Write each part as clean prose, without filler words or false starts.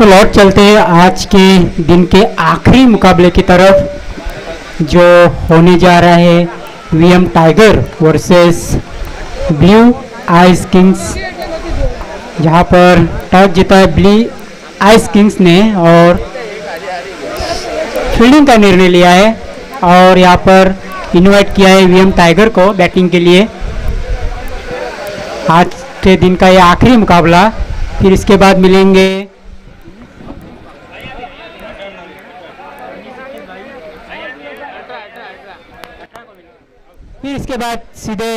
तो लौट चलते हैं आज के दिन के आखिरी मुकाबले की तरफ जो होने जा रहा है VM tiger versus blue eyes Kings, जहां पर टॉस जीता है ब्लू आइस किंग्स ने और फील्डिंग का निर्णय लिया है और यहां पर इनवाइट किया है वीएम टाइगर को बैटिंग के लिए। आज के दिन का ये आखिरी मुकाबला, फिर इसके बाद मिलेंगे सीधे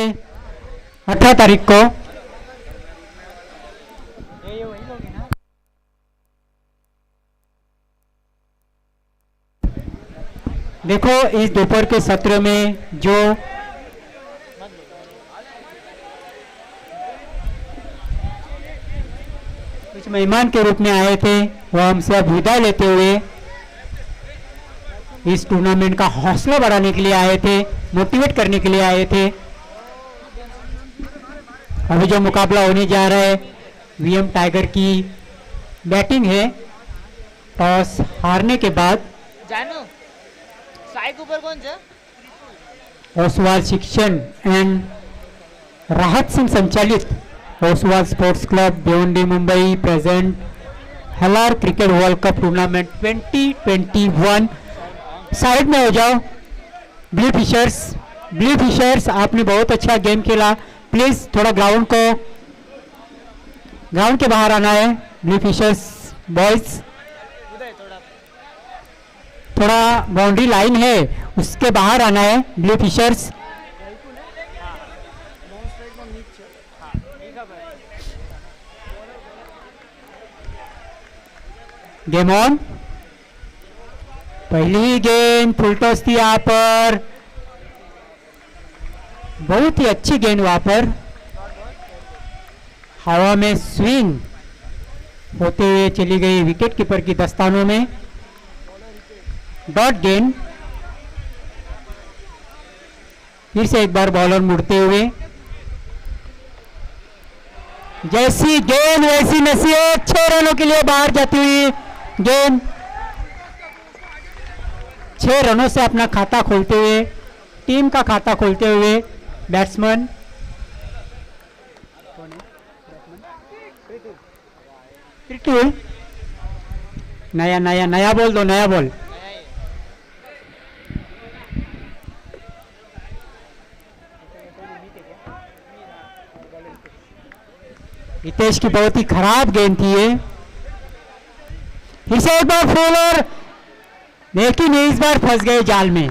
18 तारीख को देखो इस दोपहर के सत्र में जो कुछ मेहमान के रूप में आए थे वो हमसे अब विदाई लेते हुए इस टूर्नामेंट का हौसला बढ़ाने के लिए आए थे, मोटिवेट करने के लिए आए थे। अभी जो मुकाबला होने जा रहा है वीएम टाइगर की बैटिंग है। टॉस हारने के बाद ओसवाल शिक्षण एंड राहत सिंह संचालित Oswal sports club Bhiwandi Mumbai present Halar cricket world cup tournament 2021। Side में हो जाओ ब्लू फिशर्स, आपने बहुत अच्छा गेम खेला, प्लीज थोड़ा ग्राउंड के बाहर आना है। ब्लू फिशर्स बॉयज, थोड़ा बाउंड्री लाइन है उसके बाहर आना है। Blue fishers game on. पहली गेंद फुल टॉस थी यहाँ पर, बहुत ही अच्छी गेंद वहां पर हवा में स्विंग होते हुए चली गई विकेट कीपर की दस्तानों में। डॉट गेंद, फिर से एक बार बॉलर मुड़ते हुए, जैसी गेंद वैसी नसीहत, 6 रनों के लिए बाहर जाती हुई गेंद, 6 रनों से अपना खाता खोलते हुए, टीम का खाता खोलते हुए बैट्समैन नया बॉल दो, नया बॉल। हितेश की बहुत ही खराब गेंद थी ये, फिर से एक बार फॉलोर, लेकिन इस बार फंस गए जाल में।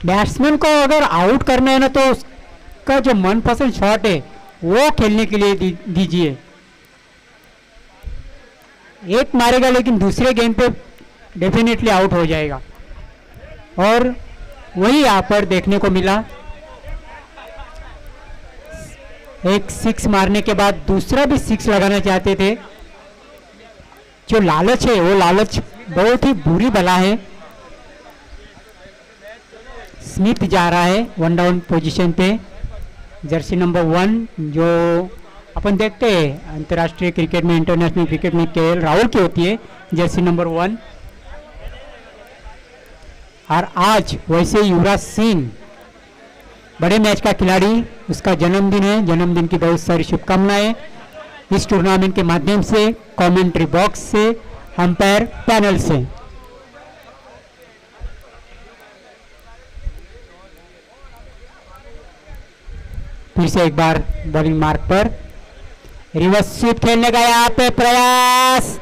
बैट्समैन को अगर आउट करना है ना तो उसका जो मनपसंद शॉट है वो खेलने के लिए दीजिए। एक मारेगा लेकिन दूसरे गेंद पे डेफिनेटली आउट हो जाएगा और वही यहाँ पर देखने को मिला। एक 6 मारने के बाद दूसरा भी 6 लगाना चाहते थे। जो लालच है वो लालच बहुत ही बुरी बला है। स्मिथ जा रहा है 1 डाउन पोजीशन पे, जर्सी नंबर 1 जो अपन देखते हैं अंतर्राष्ट्रीय क्रिकेट में, इंटरनेशनल क्रिकेट में केएल राहुल की होती है जर्सी नंबर 1। और आज वैसे युवराज सिंह बड़े मैच का खिलाड़ी, उसका जन्मदिन है, जन्मदिन की बहुत सारी शुभकामनाएं इस टूर्नामेंट के माध्यम से, कमेंट्री बॉक्स से, अंपायर पैनल से। फिर से एक बार बॉलिंग मार्क पर रिवर्स स्वीप खेलने का यहाँ पे प्रयास,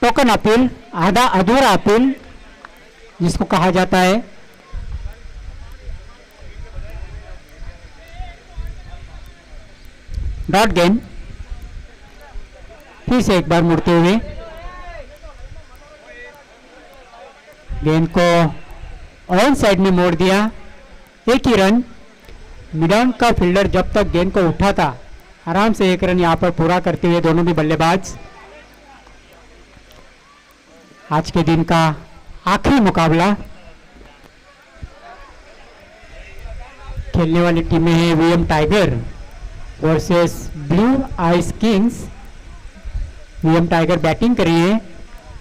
टोकन अपील, आधा अधूरा अपील जिसको कहा जाता है। डॉट गेंद, फिर से एक बार मुड़ते हुए गेंद को ऑन साइड में मोड़ दिया। एक ही रन, मिडॉन का फील्डर जब तक गेंद को उठा था आराम से 1 रन यहां पर पूरा करते हुए दोनों भी बल्लेबाज। आज के दिन का आखिरी मुकाबला, खेलने वाली टीमें हैं VM tiger versus blue eyes Kings. VM tiger batting कर रही है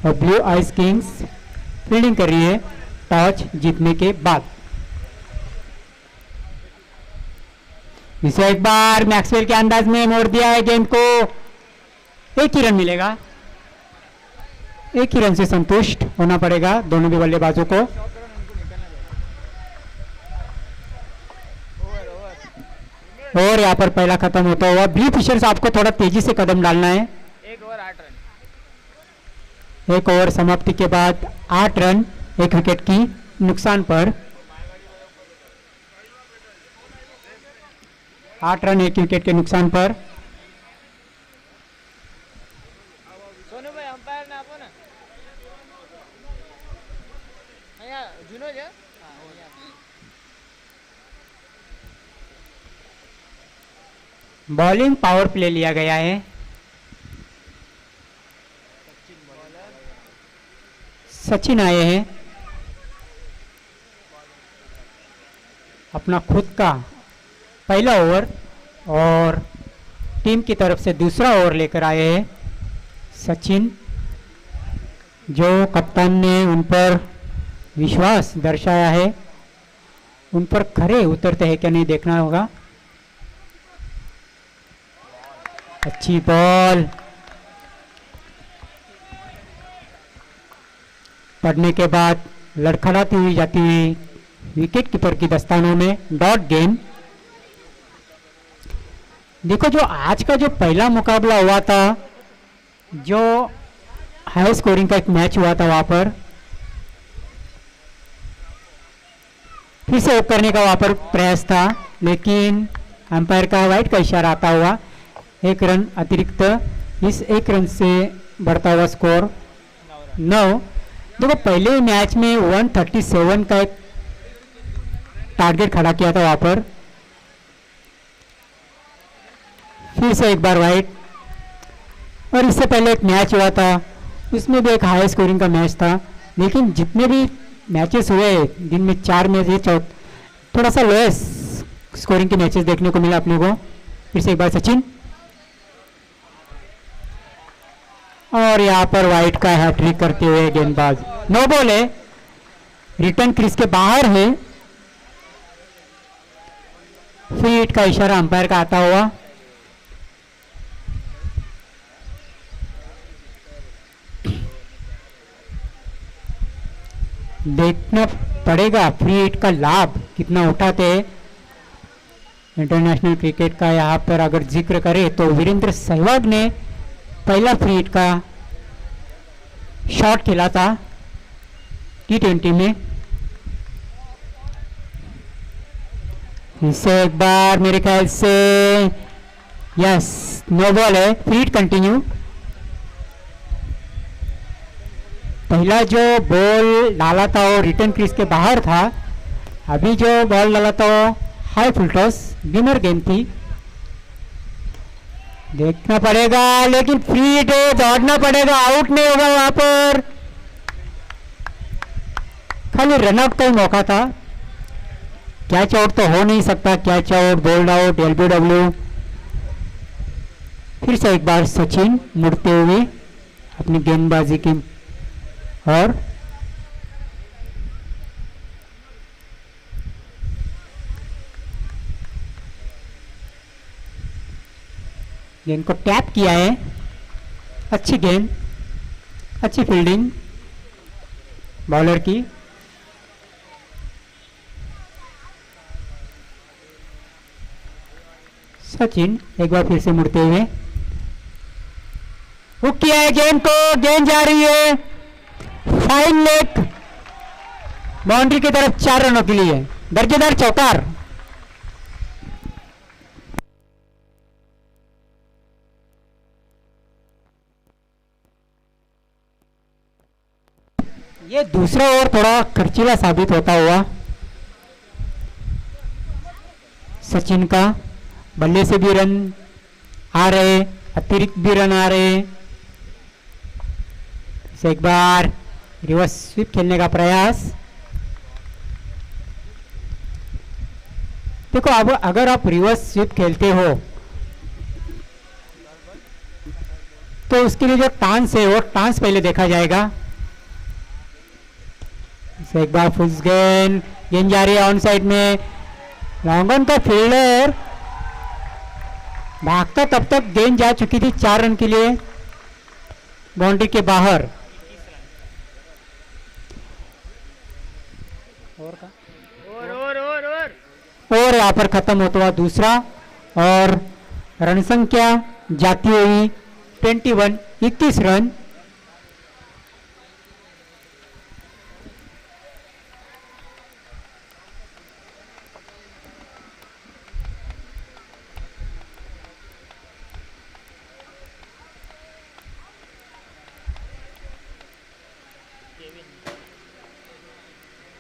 और ब्लू आइस किंग्स फील्डिंग कर रही है टॉस जीतने के बाद। इसे एक बार मैक्सवेल के अंदाज में मोड़ दिया है गेंद को, एक ही रन मिलेगा, एक ही रन से संतुष्ट होना पड़ेगा दोनों भी बल्लेबाजों को। और यहाँ पर पहला खत्म होता हुआ। ब्लू फिशर्स आपको थोड़ा तेजी से कदम डालना है। एक ओवर समाप्ति के बाद 8 रन 1 विकेट की नुकसान पर, 8 रन 1 विकेट के नुकसान पर। बॉलिंग पावर प्ले लिया गया है। सचिन आए हैं अपना खुद का पहला ओवर और टीम की तरफ से दूसरा ओवर लेकर आए हैं सचिन, जो कप्तान ने उन पर विश्वास दर्शाया है, उन पर खरे उतरते हैं क्या नहीं देखना होगा। अच्छी बॉल पड़ने के बाद लड़खड़ाती हुई जाती हुई विकेट कीपर की दस्तानों में डॉट गेंद। देखो जो आज का जो पहला मुकाबला हुआ था, जो हाई स्कोरिंग का एक मैच हुआ था, वहां पर फिर से ओप करने का वहां पर प्रयास था, लेकिन अंपायर का वाइड का इशारा आता हुआ 1 रन अतिरिक्त, इस 1 रन से बढ़ता हुआ स्कोर 9। देखो पहले मैच में 137 का एक टारगेट खड़ा किया था वहां पर, फिर से एक बार वाइड। और इससे पहले एक मैच हुआ था, उसमें भी एक हाई स्कोरिंग का मैच था, लेकिन जितने भी मैचेस हुए दिन में 4 मैच, ये थोड़ा सा लोएस्ट स्कोरिंग के मैचेस देखने को मिला अपने को। फिर से एक बार सचिन, और यहाँ पर वाइड का हैट्रिक करते हुए गेंदबाज। नो बॉल है, रिटर्न क्रीज के बाहर है, फ्री हिट का इशारा अंपायर का आता हुआ। देखना पड़ेगा फ्री हिट का लाभ कितना उठाते हैं। इंटरनेशनल क्रिकेट का यहाँ पर अगर जिक्र करें तो वीरेंद्र सहवाग ने पहला फ्री हिट का शॉट खेला था T20 में। इसे एक बार मेरे ख्याल से यस नो बॉल है, फ्री हिट कंटिन्यू। पहला जो बॉल डाला था वो रिटर्न क्रीज के बाहर था, अभी जो बॉल डाला था वो हाई फुल टॉस बिनर गेंद थी। देखना पड़ेगा, लेकिन फ्री हिट है, दौड़ना पड़ेगा, आउट नहीं होगा वहां पर, खाली रनआउट का ही मौका था। कैच आउट तो हो नहीं सकता, catch out, bold out, LBW। फिर से एक बार सचिन मुड़ते हुए अपनी गेंदबाजी की और गेंद को टैप किया है। अच्छी गेंद, अच्छी फील्डिंग बॉलर की। सचिन एक बार फिर से मुड़ते हुए हुक किया है गेंद को, गेंद जा रही है फाइन लेग बाउंड्री की तरफ 4 रनों के लिए, दर्जेदार चौकार। ये दूसरा ओवर थोड़ा खर्चीला साबित होता हुआ सचिन का, बल्ले से भी रन आ रहे, अतिरिक्त भी रन आ रहे। एक बार रिवर्स स्वीप खेलने का प्रयास। देखो अब अगर आप रिवर्स स्वीप खेलते हो तो उसके लिए जो टांस है वो टांस पहले देखा जाएगा। एक बार फुल गेंद जा रही है ऑन साइड में, लॉन्ग ऑन का फील्डर भागता तब तक गेंद जा चुकी थी 4 रन के लिए बाउंड्री के बाहर। और यहाँ पर खत्म होता हुआ दूसरा और रन संख्या जाती हुई 21 रन।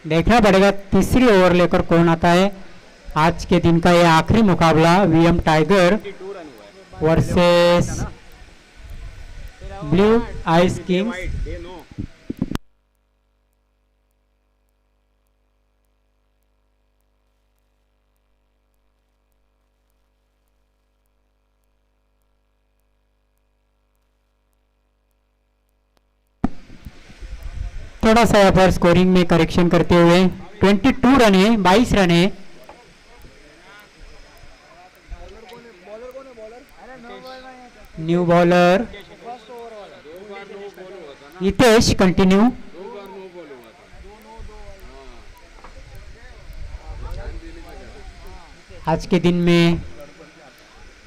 देखना पड़ेगा तीसरी ओवर लेकर कौन आता है। आज के दिन का यह आखिरी मुकाबला VM tiger versus blue eyes Kings. थोड़ा सा यहाँ पर स्कोरिंग में करेक्शन करते हुए 22 रन है, 22 रन है। New bowler Hitesh continue. आज के दिन में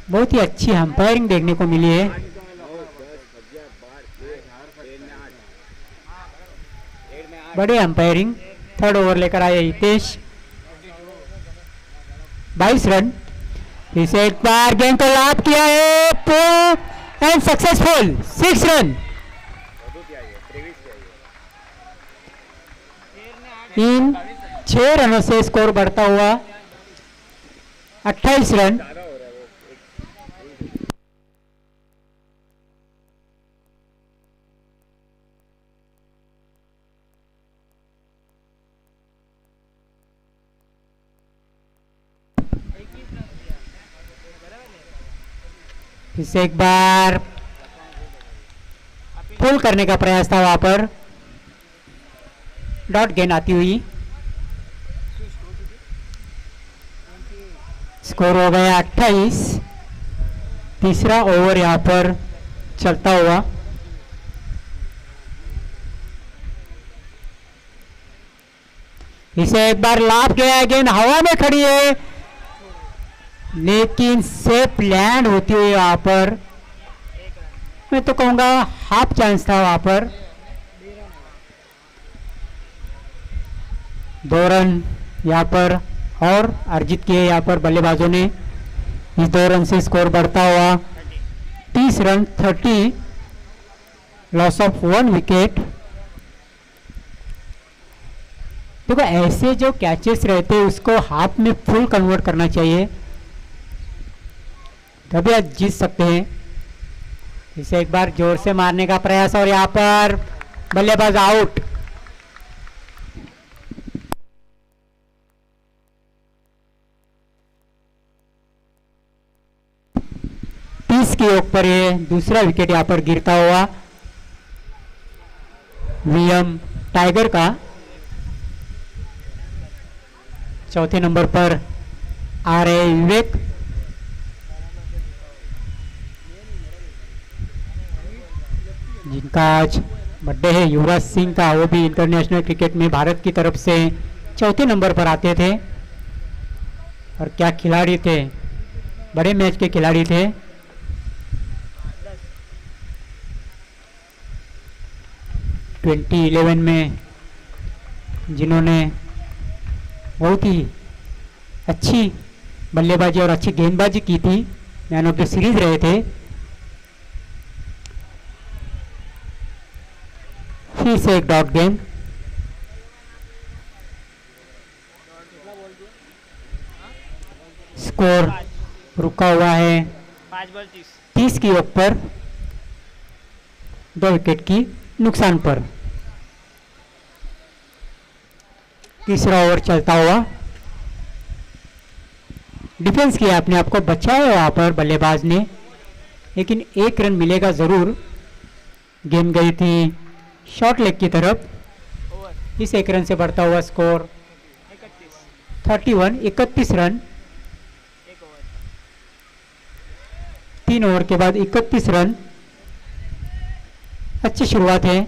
बहुत ही अच्छी अंपायरिंग देखने को मिली है। बड़े अंपायरिंग। थर्ड ओवर लेकर आए हितेश, 22 रन। इसे एक बार गेंद को लाभ किया है एंड सक्सेसफुल 6 रन। इन 6 रनों से स्कोर बढ़ता हुआ 28 रन। इसे एक बार पुल करने का प्रयास था, वहां पर डॉट गेंद आती हुई। स्कोर हो गया 28। तीसरा ओवर यहां पर चलता हुआ। इसे एक बार लाभ गया, गेंद हवा में खड़ी है लेकिन सेफ लैंड होती हुई वहां पर, मैं तो कहूंगा हाफ चांस था वहां पर। 2 रन यहां पर और अर्जित किए यहां पर बल्लेबाजों ने। इस 2 रन से स्कोर बढ़ता हुआ 30 रन। 30 loss of 1 wicket. देखो ऐसे जो कैचेस रहते हैं उसको हाफ में फुल कन्वर्ट करना चाहिए, तभी आज जीत सकते हैं। इसे एक बार जोर से मारने का प्रयास और यहां पर बल्लेबाज आउट। की ओर पर ये दूसरा विकेट यहां पर गिरता हुआ वीएम टाइगर का। चौथे नंबर पर आ रहे विवेक, जिनका आज बर्थडे है, युवराज सिंह का। वो भी इंटरनेशनल क्रिकेट में भारत की तरफ से चौथे नंबर पर आते थे और क्या खिलाड़ी थे, बड़े मैच के खिलाड़ी थे। ट्वेंटी 2011 में जिन्होंने बहुत ही अच्छी बल्लेबाजी और अच्छी गेंदबाजी की थी, मैन ऑफ द सीरीज रहे थे। फिर से एक डॉट गेंद, स्कोर रुका हुआ है 5 बॉल 30 की ओर पर, 2 विकेट की नुकसान पर। तीसरा ओवर चलता हुआ, डिफेंस किया, अपने आप को बचाया वहां पर बल्लेबाज ने, लेकिन 1 रन मिलेगा जरूर गेंद गई थी शॉर्ट लेग की तरफ। इस एक रन से बढ़ता हुआ स्कोर 31 रन। 3 ओवर के बाद 31 रन, अच्छी शुरुआत है।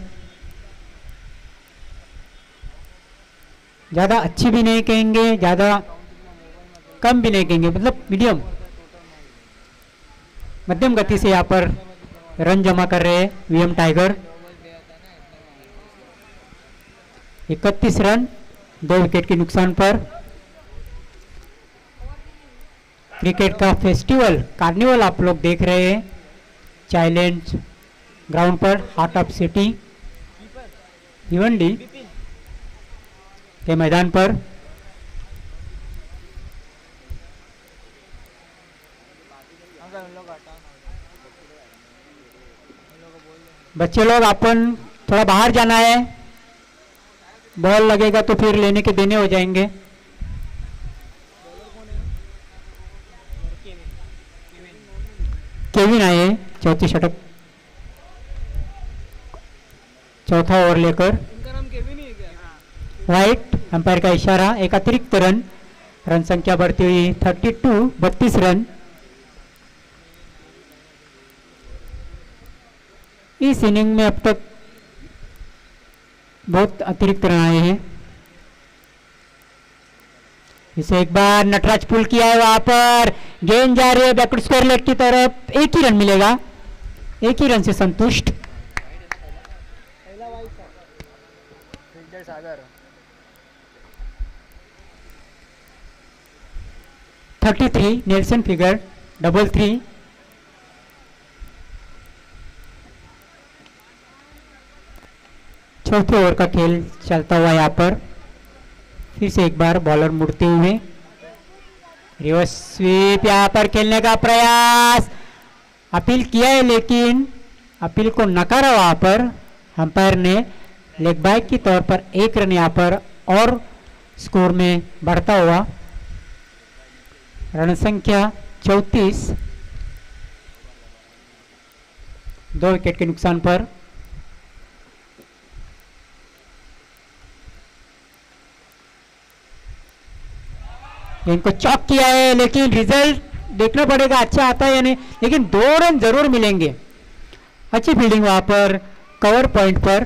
ज़्यादा अच्छी भी नहीं कहेंगे, ज़्यादा कम भी नहीं कहेंगे, मतलब मीडियम, मध्यम गति से यहाँ पर रन जमा कर रहे हैं वीएम टाइगर। 31 रन 2 विकेट के नुकसान पर। क्रिकेट का फेस्टिवल कार्निवल आप लोग देख रहे हैं चाइल्ड ग्राउंड पर, हार्ट ऑफ सिटी भिवंडी के मैदान पर। बच्चे लोग अपन थोड़ा बाहर जाना है, बॉल लगेगा तो फिर लेने के देने हो जाएंगे। केविन आए चौथी षटक, चौथा ओवर लेकर। राइट, अंपायर का इशारा। एक अतिरिक्त रन, रन संख्या बढ़ती हुई 32 रन। इस इनिंग में अब तक बहुत अतिरिक्त रन आए हैं। इसे एक बार नटराज पुल किया है, वहां पर गेंद जा रही है बैकवर्ड स्क्वायर लेग की तरफ। एक ही रन मिलेगा, एक ही रन से संतुष्ट। सागर 33 नेल्सन फिगर 33। चौथे ओवर का खेल चलता हुआ यहाँ पर। फिर से एक बार बॉलर मुड़ते हुए, रिवर्स स्वीप यहाँ पर खेलने का प्रयास। अपील किया है लेकिन अपील को नकारा वहां पर अंपायर ने। लेग बाइक के तौर पर एक रन यहाँ पर और स्कोर में बढ़ता हुआ। रन संख्या 34, 2 विकेट के नुकसान पर। इनको चौक किया है लेकिन रिजल्ट देखना पड़ेगा अच्छा आता है या नहीं, लेकिन 2 रन जरूर मिलेंगे। अच्छी फील्डिंग वहां पर कवर पॉइंट पर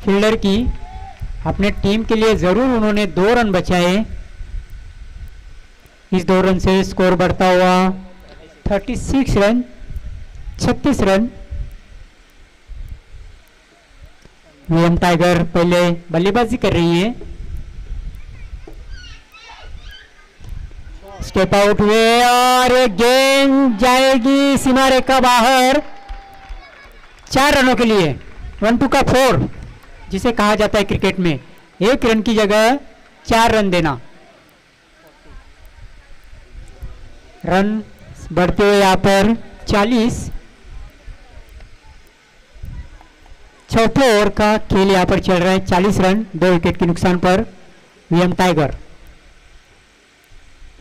फील्डर की, अपने टीम के लिए जरूर उन्होंने 2 रन बचाए। इस 2 रन से स्कोर बढ़ता हुआ 36 रन, 36 रन। वीएम टाइगर पहले बल्लेबाजी कर रही है। स्टेप आउट हुए और गेंद जाएगी सीमा रेखा बाहर। 4 रनों के लिए 1-2 का 4 जिसे कहा जाता है क्रिकेट में, 1 रन की जगह 4 रन देना। रन बढ़ते हुए यहाँ पर 40। चौथे ओवर का खेल यहाँ पर चल रहा है। 40 रन 2 विकेट के नुकसान पर वीएम टाइगर।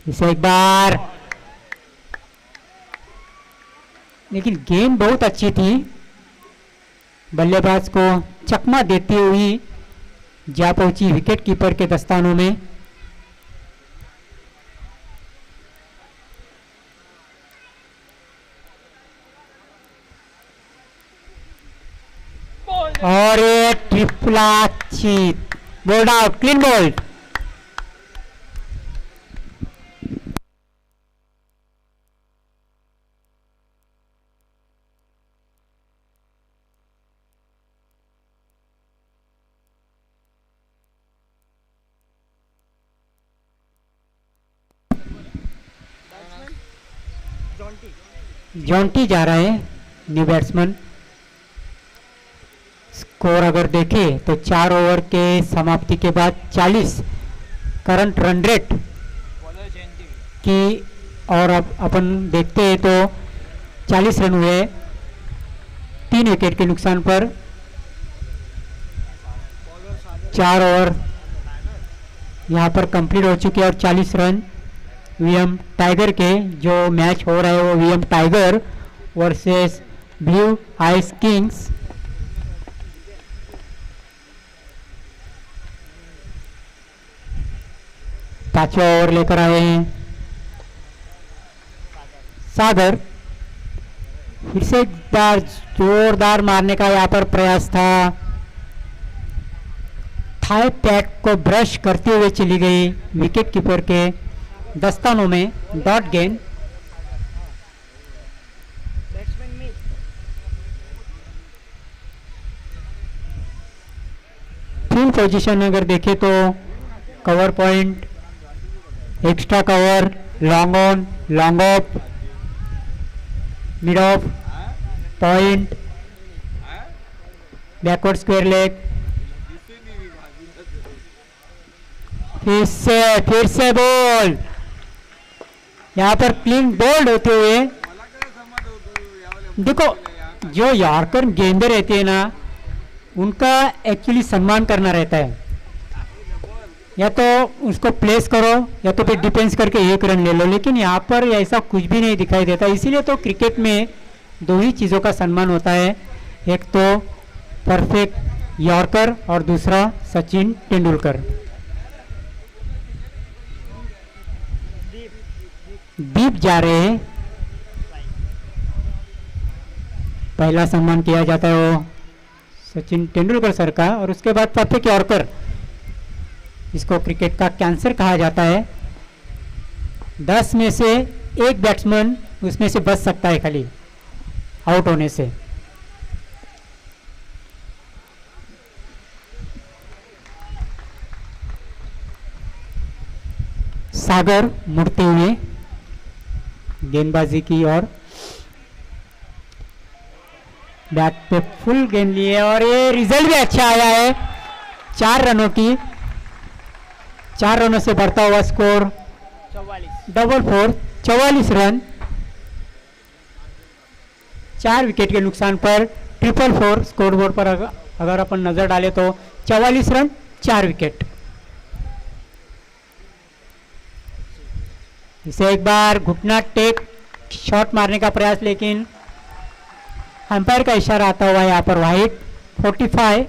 इसे एक बार, लेकिन गेंद बहुत अच्छी थी, बल्लेबाज को चकमा देती हुई जा पहुंची विकेट कीपर के दस्तानों में। और ये ट्रिपला चीत, bold out, clean bowled. Jonty जा रहा है न्यू बैट्समैन। स्कोर अगर देखें तो 4 ओवर के समाप्ति के बाद 40 करंट रन रेट की, और अब अपन देखते हैं तो 40 रन हुए 3 विकेट के नुकसान पर। 4 ओवर यहाँ पर कंप्लीट हो चुके और 40 रन वीएम टाइगर के। जो मैच हो रहा है वो VM tiger versus blue eyes Kings. पांचवा ओवर लेकर आए हैं सागर। फिर से एक बार जोरदार मारने का यहाँ पर प्रयास था, थाई पैड को ब्रश करते हुए चली गई विकेट कीपर के दस्तानों में। डॉट गेंद। फील्ड पोजीशन अगर देखें तो cover point, extra cover, long on, long off, mid of, point, backward square leg. फिर से बॉल, यहाँ पर क्लीन बोल्ड होते हुए। देखो जो यॉर्कर गेंदे रहते हैं ना, उनका एक्चुअली सम्मान करना रहता है, या तो उसको प्लेस करो या तो फिर डिफेंस करके एक रन ले लो, लेकिन यहाँ पर ऐसा कुछ भी नहीं दिखाई देता। इसीलिए तो क्रिकेट में दो ही चीज़ों का सम्मान होता है, एक तो परफेक्ट यॉर्कर और दूसरा सचिन तेंदुलकर। दीप जा रहे हैं, पहला सम्मान किया जाता है वो सचिन तेंदुलकर सर का, और उसके बाद परफेक्ट यॉर्कर, इसको क्रिकेट का कैंसर कहा जाता है। 10 में से एक बैट्समैन उसमें से बच सकता है खाली आउट होने से। सागर मुड़ते हुए गेंदबाजी की और बैट पे फुल गेंद लिए, और ये रिजल्ट भी अच्छा आया है। 4 रनों की, 4 रनों से बढ़ता हुआ स्कोर 44, 44 रन। 4 विकेट के नुकसान पर 444 स्कोर बोर्ड पर अगर अपन नजर डालें तो 44 रन 4 विकेट। इसे एक बार घुटना टेक शॉट मारने का प्रयास, लेकिन अंपायर का इशारा आता हुआ यहाँ पर वाइड। 45।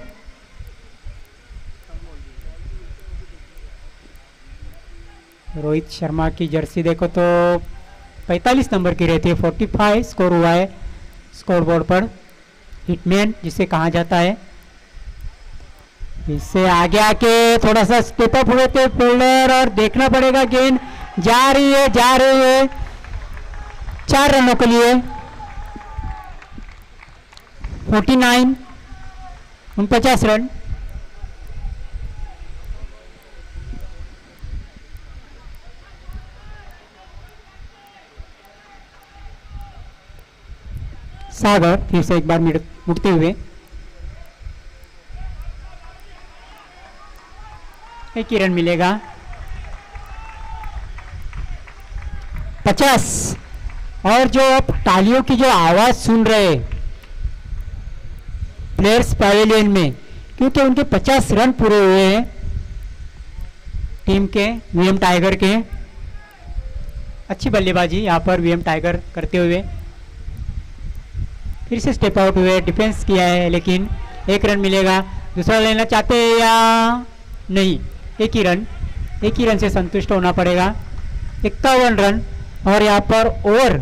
रोहित शर्मा की जर्सी देखो तो 45 नंबर की रहती है, 45 स्कोर हुआ है स्कोर बोर्ड पर। हिटमैन जिसे कहा जाता है। इससे आगे आके थोड़ा सा स्टेप अप हुए थे फील्डर, और देखना पड़ेगा गेंद जा रही है 4 रनों के लिए। 49, 49 रन। सागर फिर से एक बार मुड़ते हुए, एक ही रन मिलेगा। 50। और जो आप तालियों की जो आवाज सुन रहे प्लेयर्स पैवेलियन में, क्योंकि उनके 50 रन पूरे हुए हैं टीम के, वीएम टाइगर के। अच्छी बल्लेबाजी यहाँ पर वीएम टाइगर करते हुए। फिर से स्टेप आउट हुए, डिफेंस किया है, लेकिन 1 रन मिलेगा। दूसरा लेना चाहते हैं या नहीं? एक ही रन से संतुष्ट होना पड़ेगा। 51 रन, और यहाँ पर ओवर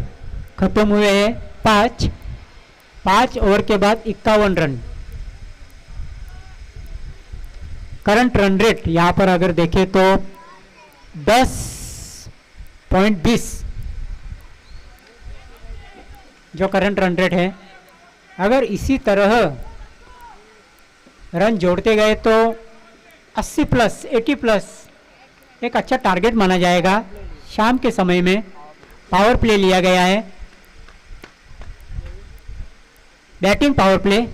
खत्म हुए हैं 5 ओवर के बाद 51 रन। करंट रन रेट यहाँ पर अगर देखें तो 10.20 जो करंट रन रेट है। अगर इसी तरह रन जोड़ते गए तो 80 प्लस 80 प्लस एक अच्छा टारगेट माना जाएगा। शाम के समय में पावर प्ले लिया गया है, बैटिंग पावर प्ले।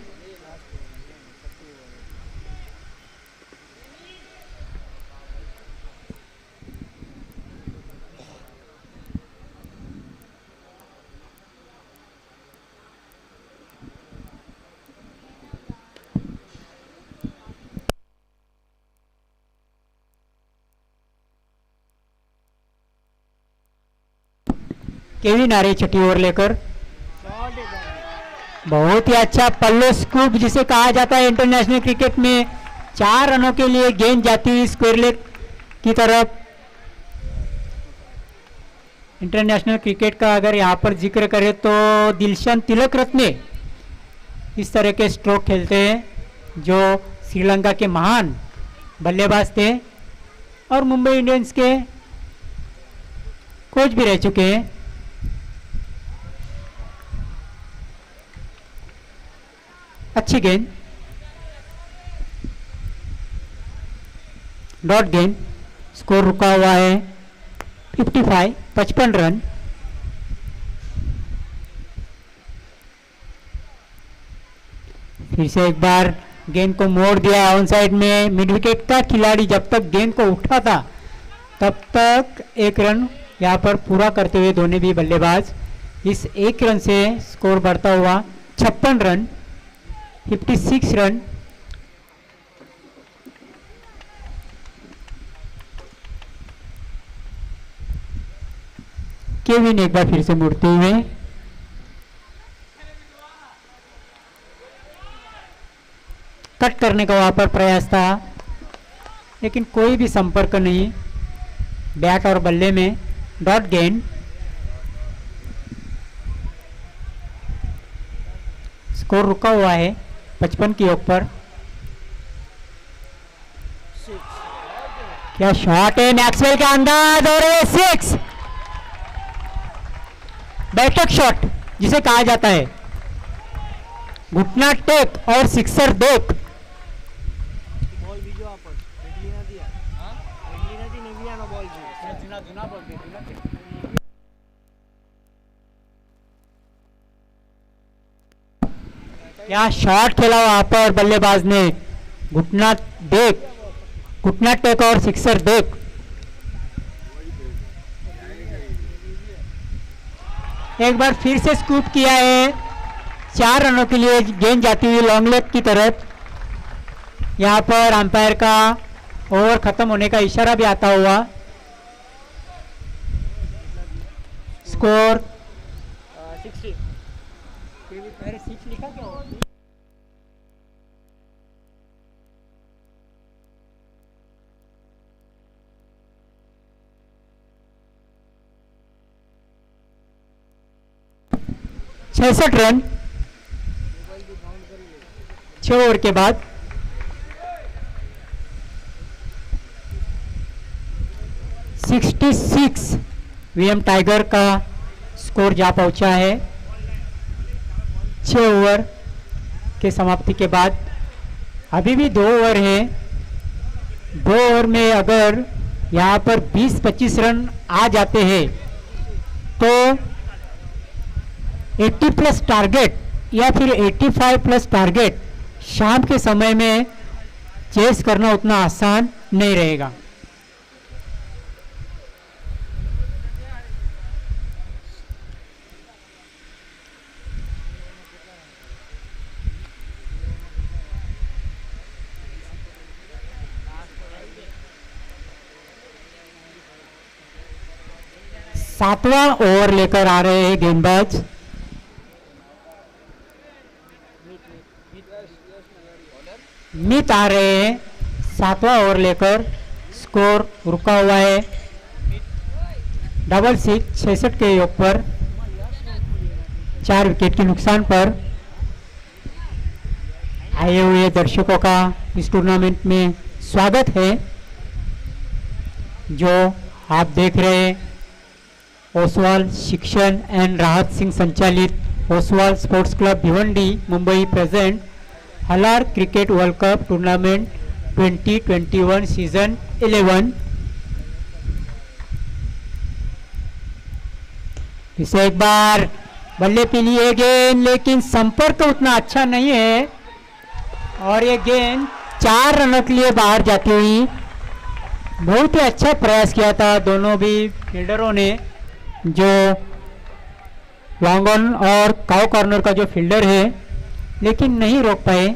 केविन आ रही छठी ओवर लेकर। बहुत ही अच्छा पल्लो स्कूप जिसे कहा जाता है इंटरनेशनल क्रिकेट में। 4 रनों के लिए गेंद जाती हुई स्क्वायर लेग की तरफ। इंटरनेशनल क्रिकेट का अगर यहाँ पर जिक्र करें तो दिलशन तिलक रत्ने इस तरह के स्ट्रोक खेलते हैं जो श्रीलंका के महान बल्लेबाज थे और मुंबई इंडियंस के कोच भी रह चुके हैं। अच्छी गेंद, डॉट गेंद, स्कोर रुका हुआ है 55 रन। फिर से एक बार गेंद को मोड़ दिया ऑन साइड में। मिड विकेट का खिलाड़ी जब तक गेंद को उठा था तब तक एक रन यहाँ पर पूरा करते हुए दोनों भी बल्लेबाज। इस एक रन से स्कोर बढ़ता हुआ 56 रन, 56 रन। केविन एक बार फिर से मुड़ते हुए, कट करने का वहां पर प्रयास था लेकिन कोई भी संपर्क नहीं बैट और बल्ले में। डॉट गेंद, स्कोर रुका हुआ है 55 की ओर पर। क्या शॉट है मैक्सवेल का अंदाज और 6 बैठक शॉट जिसे कहा जाता है, घुटना टेक और सिक्सर देख। यहाँ शॉट खेला वहां पर बल्लेबाज ने, घुटना देख, घुटना टेक और सिक्सर देख। एक बार फिर से स्कूप किया है, 4 रनों के लिए गेंद जाती हुई लॉन्ग लेग की तरफ। यहाँ पर अंपायर का ओवर खत्म होने का इशारा भी आता हुआ। स्कोर 60 लिखा क्या? 66 रन 6 ओवर के बाद। वीएम टाइगर का स्कोर जा पहुंचा है 6 ओवर के समाप्ति के बाद। अभी भी 2 ओवर है, 2 ओवर में अगर यहाँ पर 20-25 रन आ जाते हैं तो 80 प्लस टारगेट या फिर 85 प्लस टारगेट शाम के समय में चेस करना उतना आसान नहीं रहेगा। सातवां ओवर लेकर आ रहे हैं गेंदबाज। मित आ रहे हैं 7वां ओवर लेकर। स्कोर रुका हुआ है 66 के योग पर, 4 विकेट के नुकसान पर। आए हुए दर्शकों का इस टूर्नामेंट में स्वागत है। जो आप देख रहे हैं ओसवाल शिक्षण एंड राहत सिंह संचालित Oswal sports club Bhiwandi Mumbai present Halar cricket world cup tournament 2021 season 11। इसे एक बार बल्ले पे लिए गेंद लेकिन संपर्क उतना अच्छा नहीं है और ये गेंद 4 रनों के लिए बाहर जाती हुई। बहुत ही अच्छा प्रयास किया था दोनों भी फील्डरों ने, जो लॉन्ग ऑन और काउ कॉर्नर का जो फील्डर है, लेकिन नहीं रोक पाए।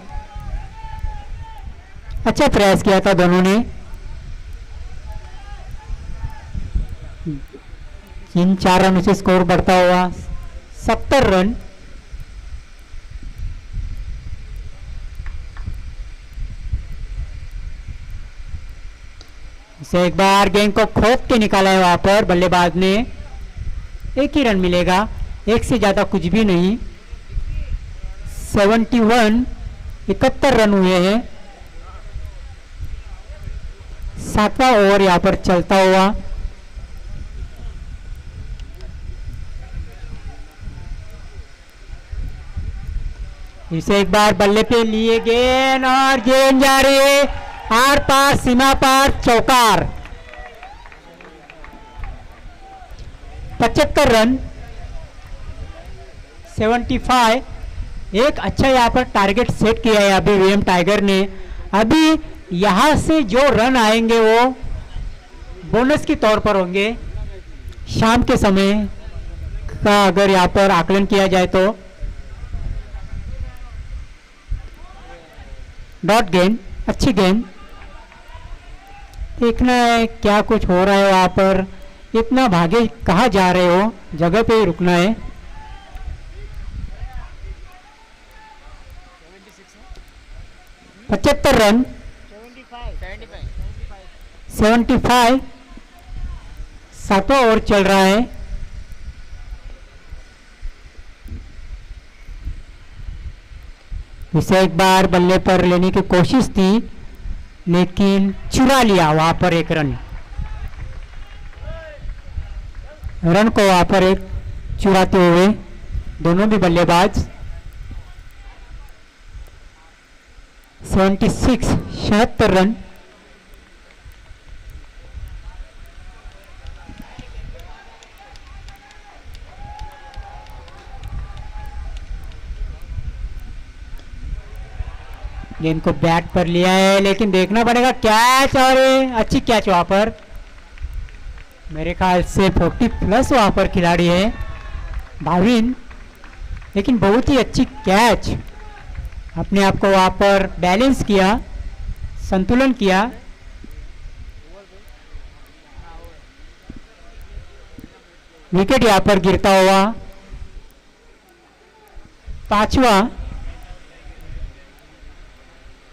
अच्छा प्रयास किया था दोनों ने। इन 4 रनों से स्कोर बढ़ता हुआ 70 रन। इसे एक बार गेंद को खोप के निकाला है वहां पर बल्लेबाज ने। एक ही रन मिलेगा, एक से ज़्यादा कुछ भी नहीं। 71, 71 रन हुए हैं। 7वां ओवर यहाँ पर चलता हुआ। इसे एक बार बल्ले पे लिए गेंद और गेंद जा रही है आर पार सीमा पार, चौकार। 75 रन, 75। एक अच्छा यहाँ पर टारगेट सेट किया है अभी वीएम टाइगर ने। अभी यहाँ से जो रन आएंगे वो बोनस के तौर पर होंगे। शाम के समय का अगर यहाँ पर आकलन किया जाए तो डॉट गेंद, अच्छी गेंद। देखना है क्या कुछ हो रहा है वहाँ पर। इतना भागे कहाँ जा रहे हो, जगह पे ही रुकना है। 75 रन, 75। 7वां ओवर चल रहा है। इसे एक बार बल्ले पर लेने की कोशिश थी लेकिन चुरा लिया वहां पर एक रन को वहां पर एक चुराते हुए दोनों भी बल्लेबाज। 76, 76 रन। गेंद को बैट पर लिया है लेकिन देखना पड़ेगा कैच, और अच्छी कैच वहां पर। मेरे ख्याल से 40+ वहां पर खिलाड़ी है भाविन, लेकिन बहुत ही अच्छी कैच। अपने आप को वहां पर बैलेंस किया, संतुलन किया। विकेट यहां पर गिरता हुआ। 5वां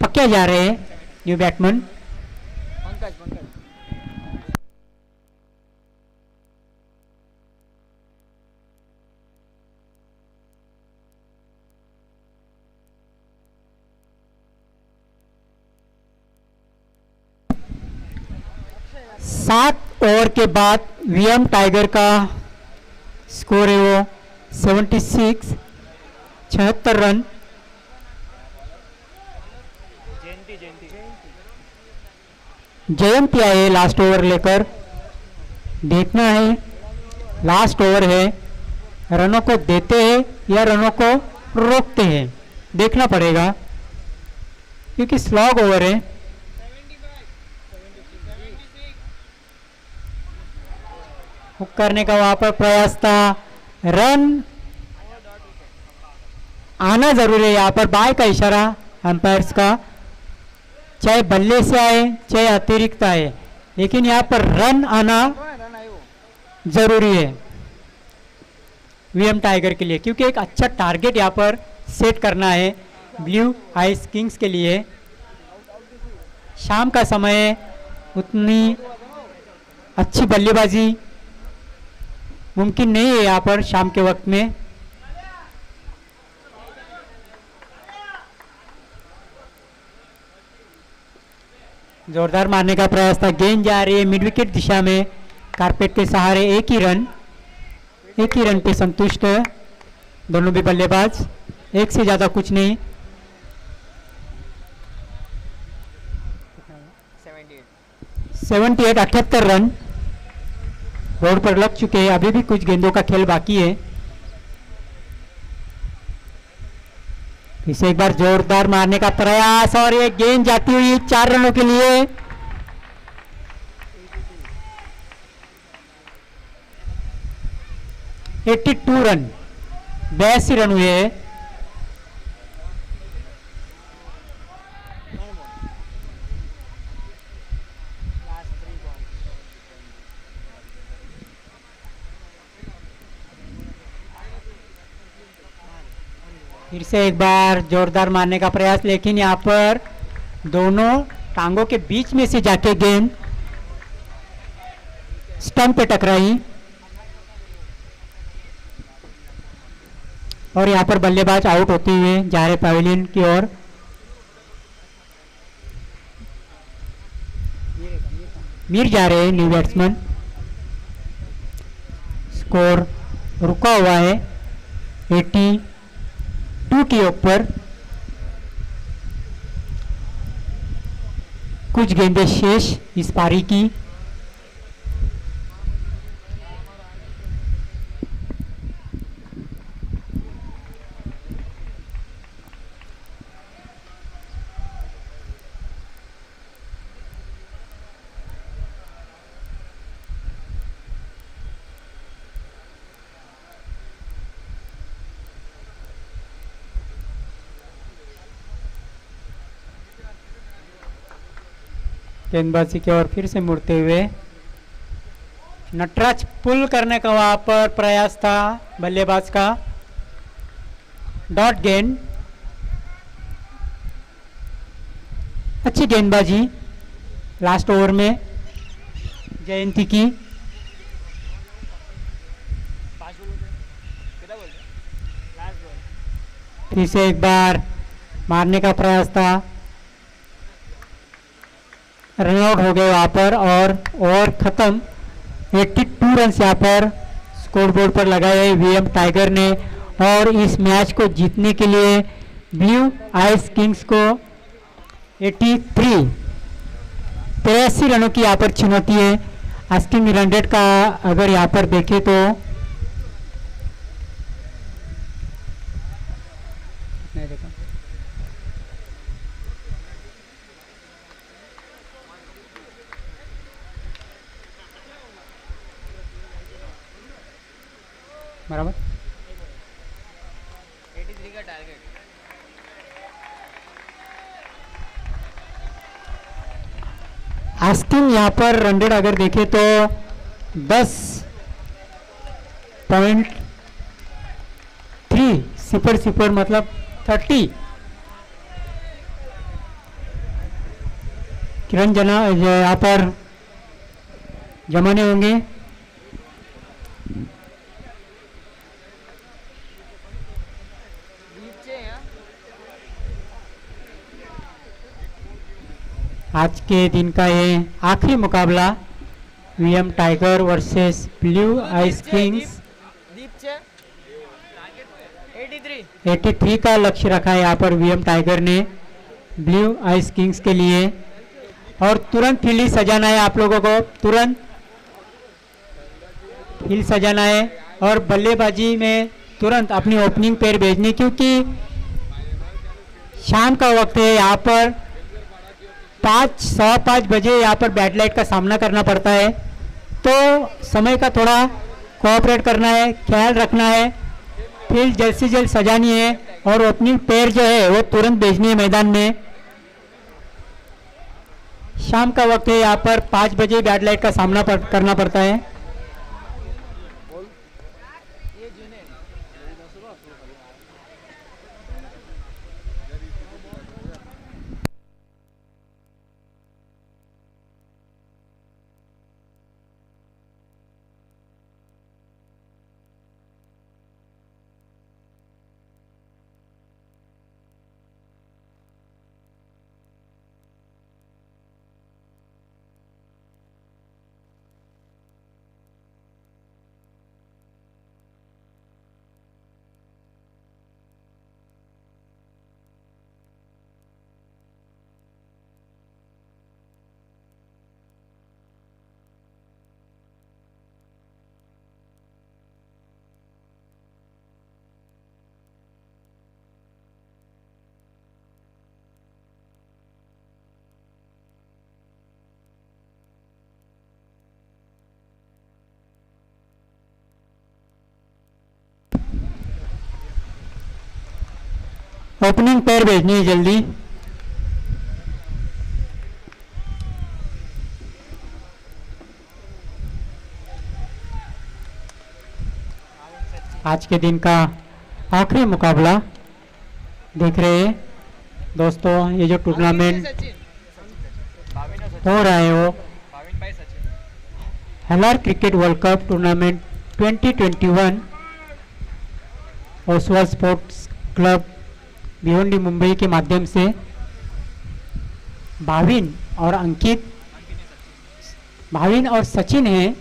पक्के जा रहे हैं न्यू बैट्समैन। सात ओवर के बाद वीएम टाइगर का स्कोर है वो 76, 76 रन। जयंती आए लास्ट ओवर लेकर। देखना है लास्ट ओवर है, रनों को देते हैं या रनों को रोकते हैं, देखना पड़ेगा क्योंकि स्लॉग ओवर है। हुक करने का वहां पर प्रयास था, रन आना जरूरी है यहाँ पर। बाय का इशारा अंपायर्स का, चाहे बल्ले से आए चाहे अतिरिक्त आए, लेकिन यहाँ पर रन आना जरूरी है वीएम टाइगर के लिए, क्योंकि एक अच्छा टारगेट यहाँ पर सेट करना है ब्लू आइस किंग्स के लिए। शाम का समय उतनी अच्छी बल्लेबाजी मुमकिन नहीं है यहाँ पर शाम के वक्त में। जोरदार मारने का प्रयास था, गेंद जा रही है मिड विकेट दिशा में। कारपेट के सहारे एक ही रन पे संतुष्ट है दोनों भी बल्लेबाज, एक से ज्यादा कुछ नहीं। 78, 78 रन बोर्ड पर लग चुके हैं। अभी भी कुछ गेंदों का खेल बाकी है। इसे एक बार जोरदार मारने का प्रयास और ये गेंद जाती हुई 4 रनों के लिए। (82 रन, 82 रन हुए हैं। फिर से एक बार जोरदार मारने का प्रयास, लेकिन यहाँ पर दोनों टांगों के बीच में से जाके गेंद स्टंप पे टकराई। और यहाँ पर बल्लेबाज आउट होते हुए जा रहे पवेलियन की ओर। मीर जा रहे हैं न्यू बैट्समैन। स्कोर रुका हुआ है 82 के ऊपर। कुछ गेंदें शेष इस पारी की। गेंदबाजी की ओर फिर से मुड़ते हुए नटराज पुल करने का वहां पर प्रयास था बल्लेबाज का। डॉट गेंद। अच्छी गेंदबाजी लास्ट ओवर में जयंती की। फिर से एक बार मारने का प्रयास था, रनआउट हो गए वहां पर और ओवर खत्म। 82 रन यहाँ पर स्कोर बोर्ड पर लगाए वीएम टाइगर ने और इस मैच को जीतने के लिए ब्लू आइस किंग्स को 83 रनों की यहाँ पर चुनौती है। आस्किंग रन रेट का अगर यहाँ पर देखें तो बराबर 83 का टारगेट। आस्किंग यहाँ पर रन रेट अगर देखें तो 10.3 सिपर सिपर मतलब 30। किरण जना यहाँ पर जमाने होंगे। आज के दिन का ये आखिरी मुकाबला VM tiger versus blue eyes Kings. 83 का लक्ष्य रखा है यहाँ पर वीएम टाइगर ने ब्लू आइस किंग्स के लिए। और तुरंत फील्ड सजाना है आप लोगों को, तुरंत फील्ड सजाना है और बल्लेबाजी में तुरंत अपनी ओपनिंग पेयर भेजनी, क्योंकि शाम का वक्त है। यहाँ पर 5:15 बजे यहाँ पर बैड लाइट का सामना करना पड़ता है, तो समय का थोड़ा कोऑपरेट करना है, ख्याल रखना है। फील्ड जल्द से जल्द सजानी है और ओपनिंग पेयर जो है वो तुरंत भेजनी है मैदान में। शाम का वक्त है, यहाँ पर 5 बजे बैड लाइट का सामना करना पड़ता है। ओपनिंग पैर भेजनी है जल्दी। आज के दिन का आखिरी मुकाबला देख रहे हैं दोस्तों। ये जो टूर्नामेंट हो रहा है वो Halar cricket world cup tournament 2021 Oswal sports club Bhiwandi Mumbai के माध्यम से भाविन और अंकित, भाविन और सचिन हैं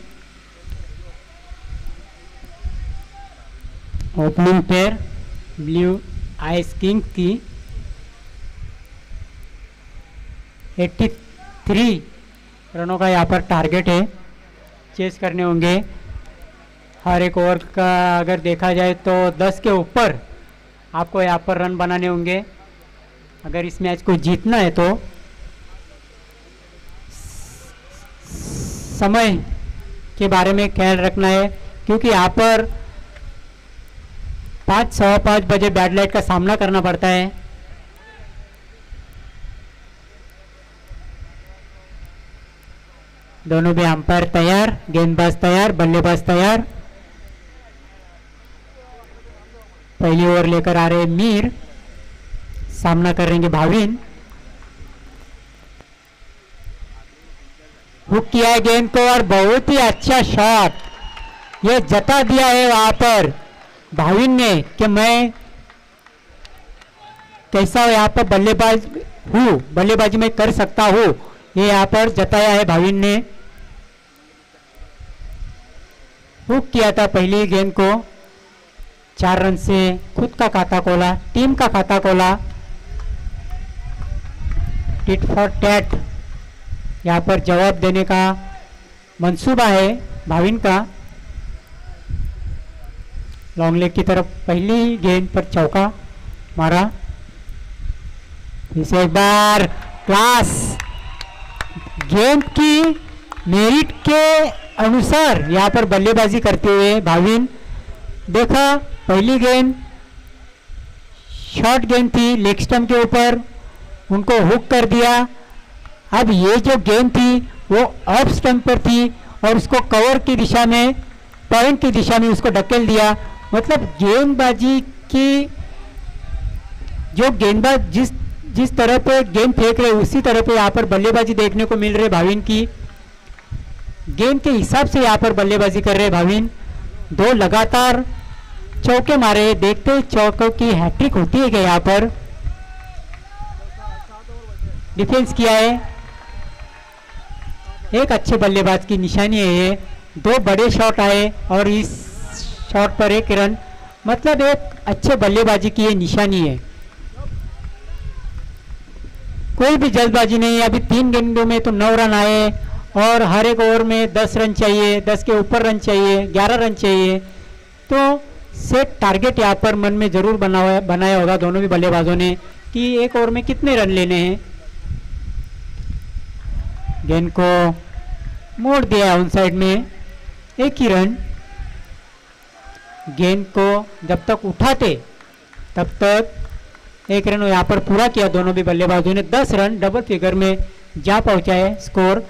opening pair blue eyes king की। 83 रनों का यहाँ पर टारगेट है, चेस करने होंगे। हर एक ओवर का अगर देखा जाए तो 10 के ऊपर आपको यहाँ पर रन बनाने होंगे अगर इस मैच को जीतना है तो। समय के बारे में ख्याल रखना है क्योंकि यहाँ पर 5:15 बजे बैड लाइट का सामना करना पड़ता है। दोनों भी अंपायर तैयार, गेंदबाज तैयार, बल्लेबाज तैयार। पहली ओवर लेकर आ रहे मीर, सामना कर रहेंगे भाविन। हुक किया है गेंद को और बहुत ही अच्छा शॉट ये जता दिया है वहां पर भाविन ने कि मैं कैसा यहाँ पर बल्लेबाज हूँ, बल्लेबाजी में कर सकता हूँ, ये यहाँ पर जताया है भाविन ने। हुक किया था पहली गेंद को, 4 रन से खुद का खाता खोला, टीम का खाता खोला। टिट फॉर टैट यहाँ पर जवाब देने का मंसूबा है भाविन का। लॉन्ग लेग की तरफ पहली गेंद पर चौका मारा। इसे एक बार क्लास गेंद की मेरिट के अनुसार यहाँ पर बल्लेबाजी करते हुए भाविन। देखा पहली गेंद शॉर्ट गेंद थी, लेग स्टंप के ऊपर उनको हुक कर दिया। अब ये जो गेंद थी वो ऑफ स्टंप पर थी और उसको कवर की दिशा में, पॉइंट की दिशा में उसको ढकेल दिया। मतलब गेंदबाजी की जो गेंदबाज जिस तरह पे गेंद फेंक रहे उसी तरह पे यहाँ पर बल्लेबाजी देखने को मिल रही भाविन की। गेंद के हिसाब से यहाँ पर बल्लेबाजी कर रहे भाविन। 2 लगातार चौके मारे, देखते चौकों की हैट्रिक होती है क्या यहाँ पर। डिफेंस किया है, एक अच्छे बल्लेबाज की निशानी है ये। 2 बड़े शॉट आए और इस शॉट पर 1 रन, मतलब एक अच्छे बल्लेबाजी की ये निशानी है। कोई भी जल्दबाजी नहीं। अभी 3 गेंदों में तो 9 रन आए और हर एक ओवर में 10 रन चाहिए, 10 के ऊपर रन चाहिए, 11 रन चाहिए। तो सेट टारगेट यहाँ पर मन में जरूर बनाया होगा दोनों भी बल्लेबाजों ने कि एक ओवर में कितने रन लेने हैं। गेंद को मोड़ दिया उन साइड में, 1 ही रन। गेंद को जब तक उठाते तब तक 1 रन यहाँ पर पूरा किया दोनों भी बल्लेबाजों ने। 10 रन डबल फिगर में जा पहुंचा है स्कोर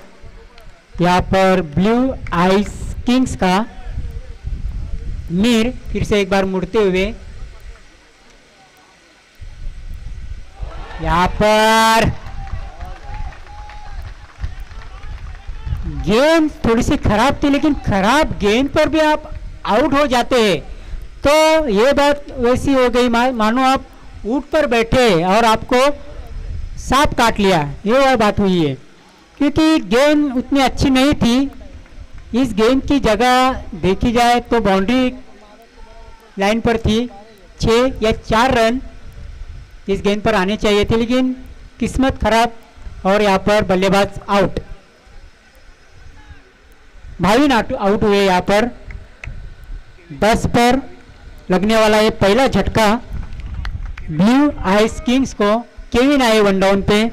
यहाँ पर ब्लू आइस किंग्स का। मीर फिर से एक बार मुड़ते हुए यहाँ पर गेंद थोड़ी सी खराब थी, लेकिन खराब गेंद पर भी आप आउट हो जाते हैं तो ये बात वैसी हो गई मानो आप ऊंट पर बैठे और आपको सांप काट लिया, ये वह बात हुई है। क्योंकि गेंद उतनी अच्छी नहीं थी। इस गेंद की जगह देखी जाए तो बाउंड्री लाइन पर थी, 6 या 4 रन इस गेंद पर आने चाहिए थे, लेकिन किस्मत खराब और यहाँ पर बल्लेबाज आउट। भाविन आउट हुए यहाँ पर। 10 पर लगने वाला ये पहला झटका ब्लू आइस किंग्स को। केविन आए 1 डाउन पे।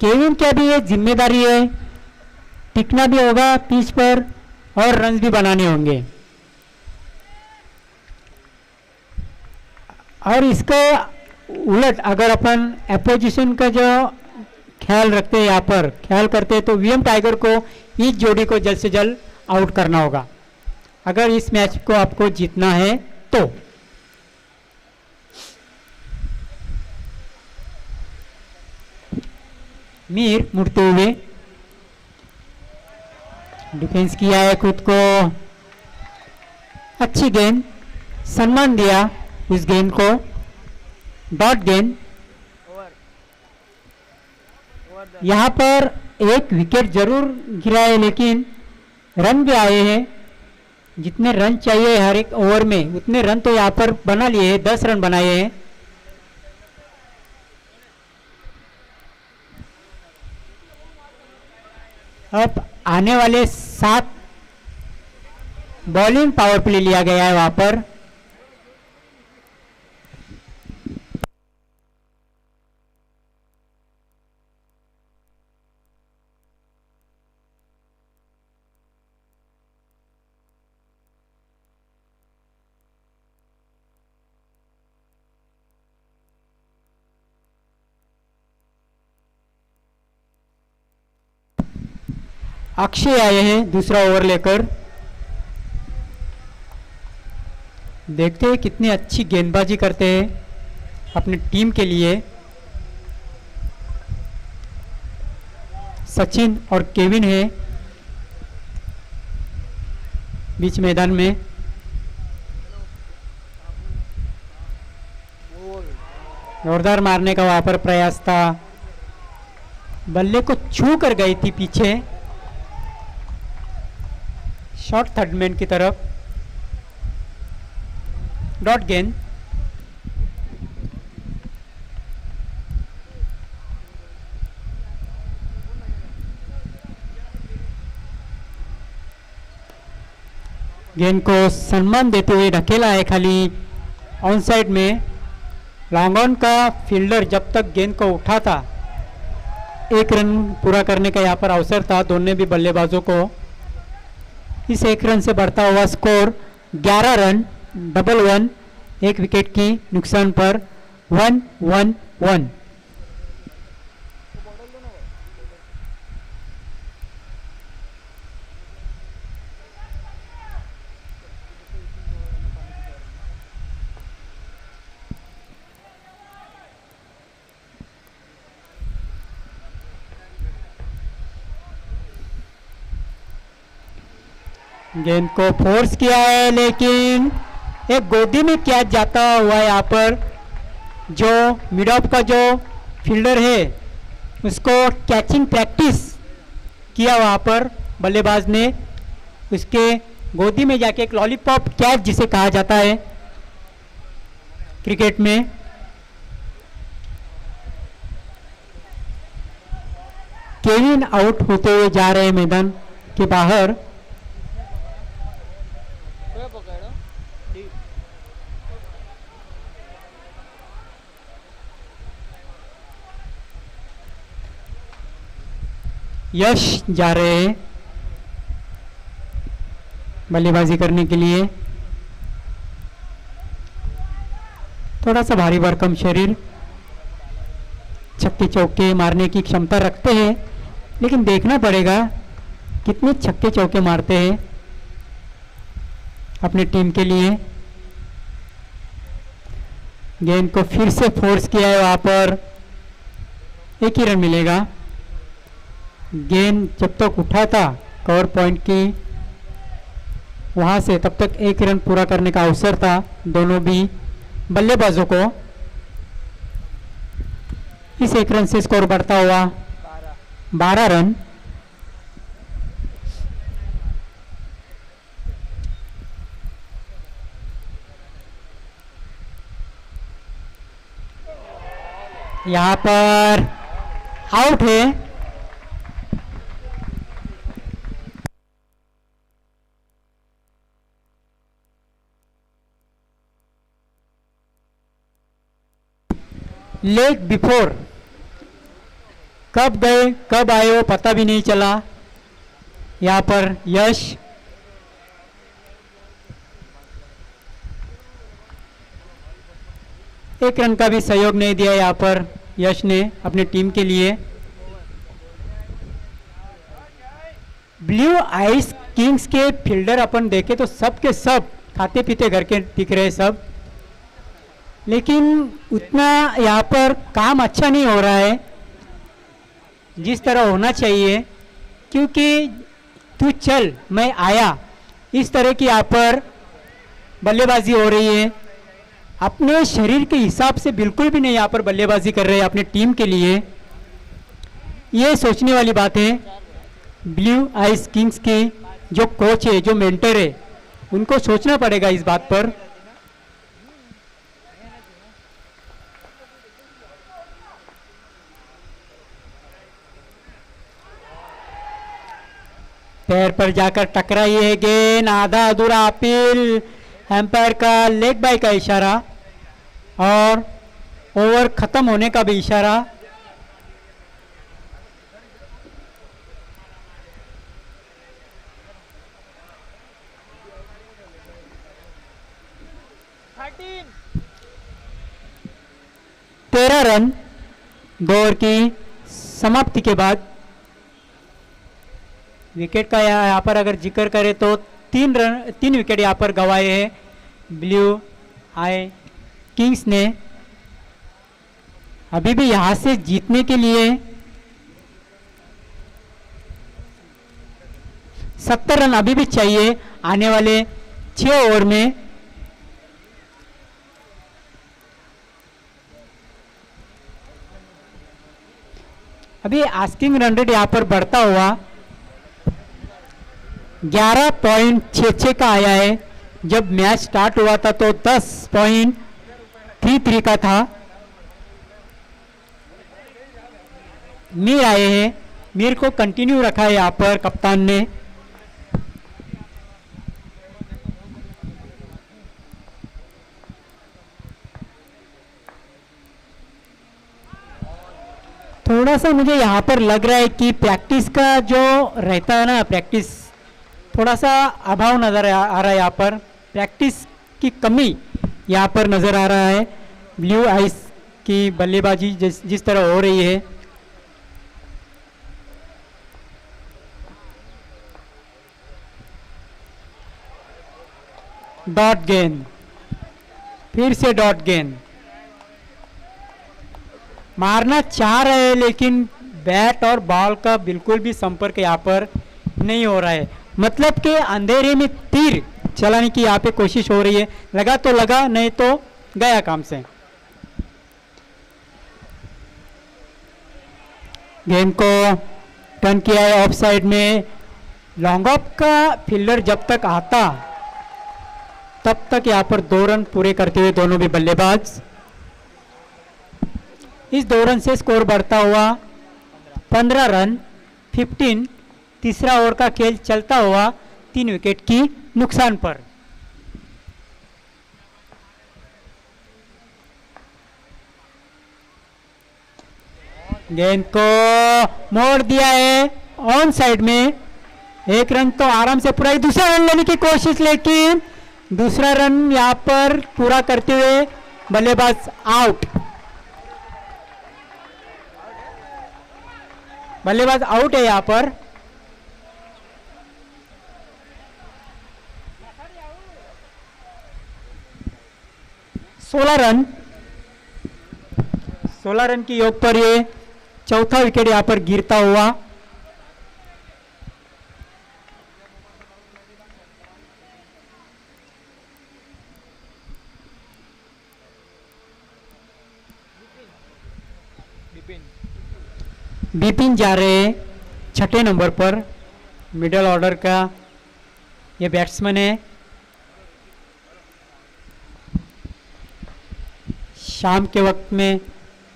केविन की अभी ये जिम्मेदारी है, टिकना भी होगा पिच पर और रन भी बनाने होंगे। और इसका उलट अगर अपन अपोजिशन का जो ख्याल रखते हैं, यहाँ पर ख्याल करते हैं तो वीएम टाइगर को इस जोड़ी को जल्द से जल्द आउट करना होगा अगर इस मैच को आपको जीतना है तो। मीर मुड़ते हुए डिफेंस किया है खुद को, अच्छी गेंद सम्मान दिया इस गेंद को, डॉट गेंद। यहाँ पर एक विकेट जरूर गिरा है, लेकिन रन भी आए हैं। जितने रन चाहिए हर एक ओवर में उतने रन तो यहाँ पर बना लिए हैं, 10 रन बनाए हैं। अब आने वाले 7 बॉलिंग पावर प्ले लिया गया है वहां पर। अक्षय आए हैं दूसरा ओवर लेकर। देखते हैं कितनी अच्छी गेंदबाजी करते हैं अपनी टीम के लिए। सचिन और केविन है बीच मैदान में। जोरदार मारने का वहां पर प्रयास था, बल्ले को छू कर गई थी पीछे, शॉट थर्ड मैन की तरफ, डॉट गेंद। गेंद को सम्मान देते हुए ढकेला है खाली ऑन साइड में। लॉन्ग ऑन का फील्डर जब तक गेंद को उठा था, 1 रन पूरा करने का यहाँ पर अवसर था दोनों भी बल्लेबाजों को। इस 1 रन से बढ़ता हुआ स्कोर 11 रन, डबल 1, 1 विकेट की नुकसान पर 1-1-1। गेंद को फोर्स किया है, लेकिन एक गोदी में कैच जाता हुआ यहाँ पर। जो मिड ऑफ का जो फील्डर है उसको कैचिंग प्रैक्टिस किया वहाँ पर बल्लेबाज ने, उसके गोदी में जाके एक लॉलीपॉप कैच जिसे कहा जाता है क्रिकेट में। केविन आउट होते हुए जा रहे हैं मैदान के बाहर। यश जा रहे हैं बल्लेबाजी करने के लिए। थोड़ा सा भारी भरकम शरीर, छक्के चौके मारने की क्षमता रखते हैं, लेकिन देखना पड़ेगा कितने छक्के चौके मारते हैं अपनी टीम के लिए। गेंद को फिर से फोर्स किया है वहां पर, 1 ही रन मिलेगा। गेंद जब तक उठा था कवर पॉइंट की वहां से, तब तक 1 रन पूरा करने का अवसर था दोनों भी बल्लेबाजों को। इस 1 रन से स्कोर बढ़ता हुआ 12 रन। यहां पर आउट है। लेग बिफोर, कब गए कब आए वो पता भी नहीं चला। यहाँ पर यश एक रन का भी सहयोग नहीं दिया यहाँ पर यश ने अपनी टीम के लिए। ब्लू आइस किंग्स के फील्डर अपन देखे तो सब के सब खाते पीते घर के दिख रहे सब, लेकिन उतना यहाँ पर काम अच्छा नहीं हो रहा है जिस तरह होना चाहिए। क्योंकि तू चल मैं आया, इस तरह की यहाँ पर बल्लेबाजी हो रही है। अपने शरीर के हिसाब से बिल्कुल भी नहीं यहाँ पर बल्लेबाजी कर रहे हैं अपने टीम के लिए। ये सोचने वाली बात है ब्लू आइस किंग्स के जो कोच है, जो मेंटर है, उनको सोचना पड़ेगा इस बात पर। पैर पर जाकर टकराई है गेंद, आधा अधूरा अपील, एम्पायर का लेग बाय का इशारा और ओवर खत्म होने का भी इशारा। तेरह रन 2 ओवर की समाप्ति के बाद। विकेट का यहाँ पर अगर जिक्र करें तो 3 विकेट यहाँ पर गंवाए हैं ब्लू आई किंग्स ने। अभी भी यहाँ से जीतने के लिए 70 रन अभी भी चाहिए आने वाले 6 ओवर में। अभी आस्किंग रन रेट यहाँ पर बढ़ता हुआ 11.66 का आया है। जब मैच स्टार्ट हुआ था तो 10.33 का था। मीर आए हैं, मीर को कंटिन्यू रखा है यहाँ पर कप्तान ने। थोड़ा सा मुझे यहाँ पर लग रहा है कि प्रैक्टिस का जो रहता है ना, प्रैक्टिस थोड़ा सा अभाव नज़र आ रहा है। यहाँ पर प्रैक्टिस की कमी यहाँ पर नज़र आ रहा है। ब्लू आइस की बल्लेबाजी जिस तरह हो रही है। डॉट गेंद, फिर से डॉट गेंद। मारना चाह रहे हैं लेकिन बैट और बॉल का बिल्कुल भी संपर्क यहाँ पर नहीं हो रहा है। मतलब कि अंधेरे में तीर चलाने की यहाँ पे कोशिश हो रही है। लगा तो लगा, नहीं तो गया काम से। गेंद को टर्न किया है ऑफ साइड में। लॉन्ग ऑफ का फील्डर जब तक आता तब तक यहाँ पर 2 रन पूरे करते हुए दोनों भी बल्लेबाज। इस 2 रन से स्कोर बढ़ता हुआ 15 रन 15। तीसरा ओवर का खेल चलता हुआ 3 विकेट की नुकसान पर। गेंद को मोड़ दिया है ऑन साइड में। 1 रन तो आराम से पूरा। दूसरा रन लेने की कोशिश, लेकिन दूसरा रन यहाँ पर पूरा करते हुए बल्लेबाज आउट। बल्लेबाज आउट है यहाँ पर। सोलह रन की योग पर ये चौथा विकेट यहाँ पर गिरता हुआ। बिपिन जा रहे हैं 6ठे नंबर पर। मिडल ऑर्डर का ये बैट्समैन है। शाम के वक्त में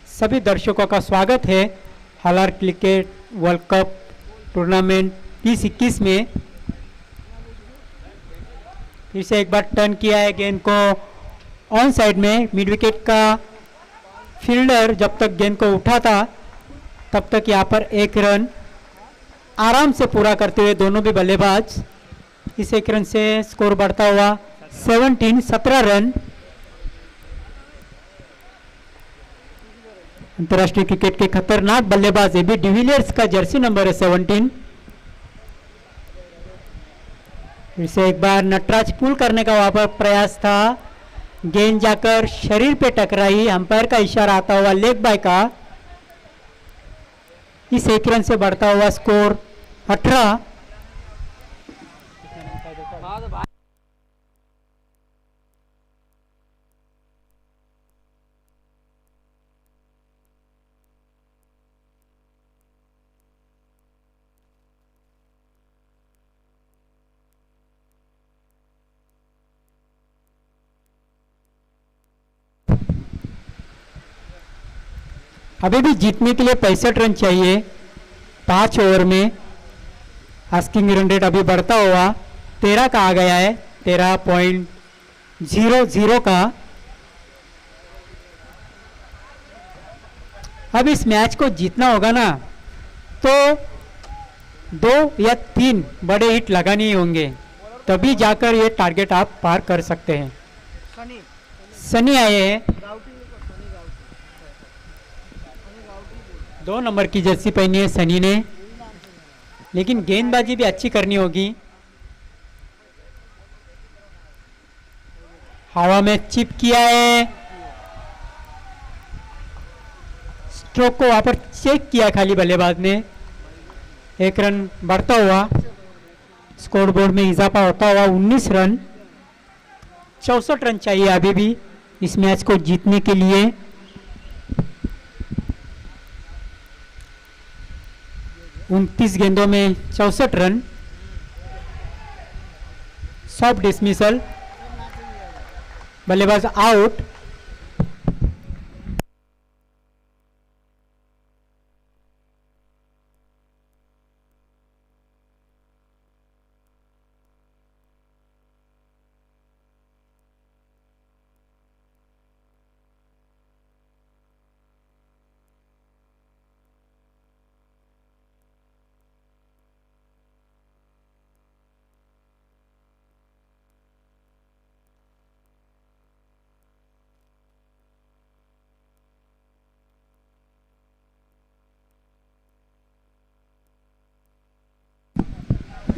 सभी दर्शकों का स्वागत है हलार क्रिकेट वर्ल्ड कप टूर्नामेंट 2021 में। फिर से एक बार टर्न किया है गेंद को ऑन साइड में। मिड विकेट का फील्डर जब तक गेंद को उठा था तब तक यहाँ पर 1 रन आराम से पूरा करते हुए दोनों भी बल्लेबाज। इस 1 रन से स्कोर बढ़ता हुआ 17 रन। अंतर्राष्ट्रीय क्रिकेट के खतरनाक बल्लेबाज एबी डिविलियर्स का जर्सी नंबर है 17। फिर से एक बार नटराज पुल करने का वहां पर प्रयास था। गेंद जाकर शरीर पे टकराई। अंपायर का इशारा आता हुआ लेग बाय का। इस 1 रन से बढ़ता हुआ स्कोर 18। अभी भी जीतने के लिए 65 रन चाहिए 5 ओवर में। आस्किंग रन रेट अभी बढ़ता हुआ 13 का आ गया है, 13.00 का। अब इस मैच को जीतना होगा ना, तो 2 या 3 बड़े हिट लगाने ही होंगे, तभी जाकर ये टारगेट आप पार कर सकते हैं। सनी आए हैं, 2 नंबर की जर्सी पहनी है सनी ने, लेकिन गेंदबाजी भी अच्छी करनी होगी। हवा में चिप किया है, स्ट्रोक को वहां पर चेक किया खाली बल्लेबाज ने। 1 रन बढ़ता हुआ, स्कोर बोर्ड में इजाफा होता हुआ 19 रन। 64 रन चाहिए अभी भी इस मैच को जीतने के लिए। उनतीस गेंदों में 64 रन। सॉफ्ट डिसमिसल, बल्लेबाज आउट।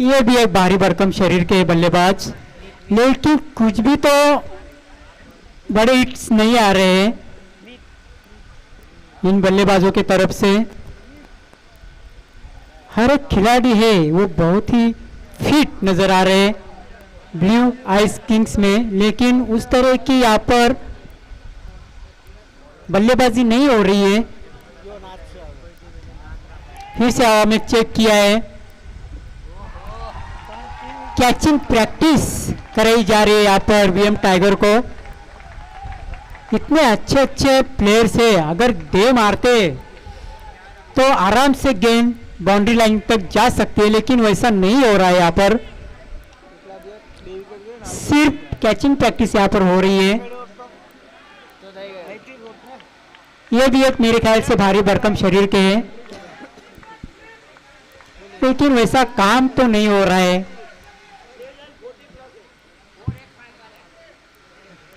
ये भी एक भारी भरकम शरीर के बल्लेबाज, लेकिन कुछ भी तो बड़े हिट्स नहीं आ रहे हैं इन बल्लेबाजों की तरफ से। हर एक खिलाड़ी है वो बहुत ही फिट नजर आ रहे हैं ब्लू आइस किंग्स में, लेकिन उस तरह की यहाँ पर बल्लेबाजी नहीं हो रही है। फिर से हवा में चेक किया है, कैचिंग प्रैक्टिस कराई जा रही है यहाँ पर वीएम टाइगर को। इतने अच्छे अच्छे प्लेयर्स है, अगर दे मारते तो आराम से गेंद बाउंड्री लाइन तक जा सकती है, लेकिन वैसा नहीं हो रहा है यहाँ पर। सिर्फ कैचिंग प्रैक्टिस यहाँ पर हो रही है। ये भी एक मेरे ख्याल से भारी भरकम शरीर के हैं, लेकिन वैसा काम तो नहीं हो रहा है।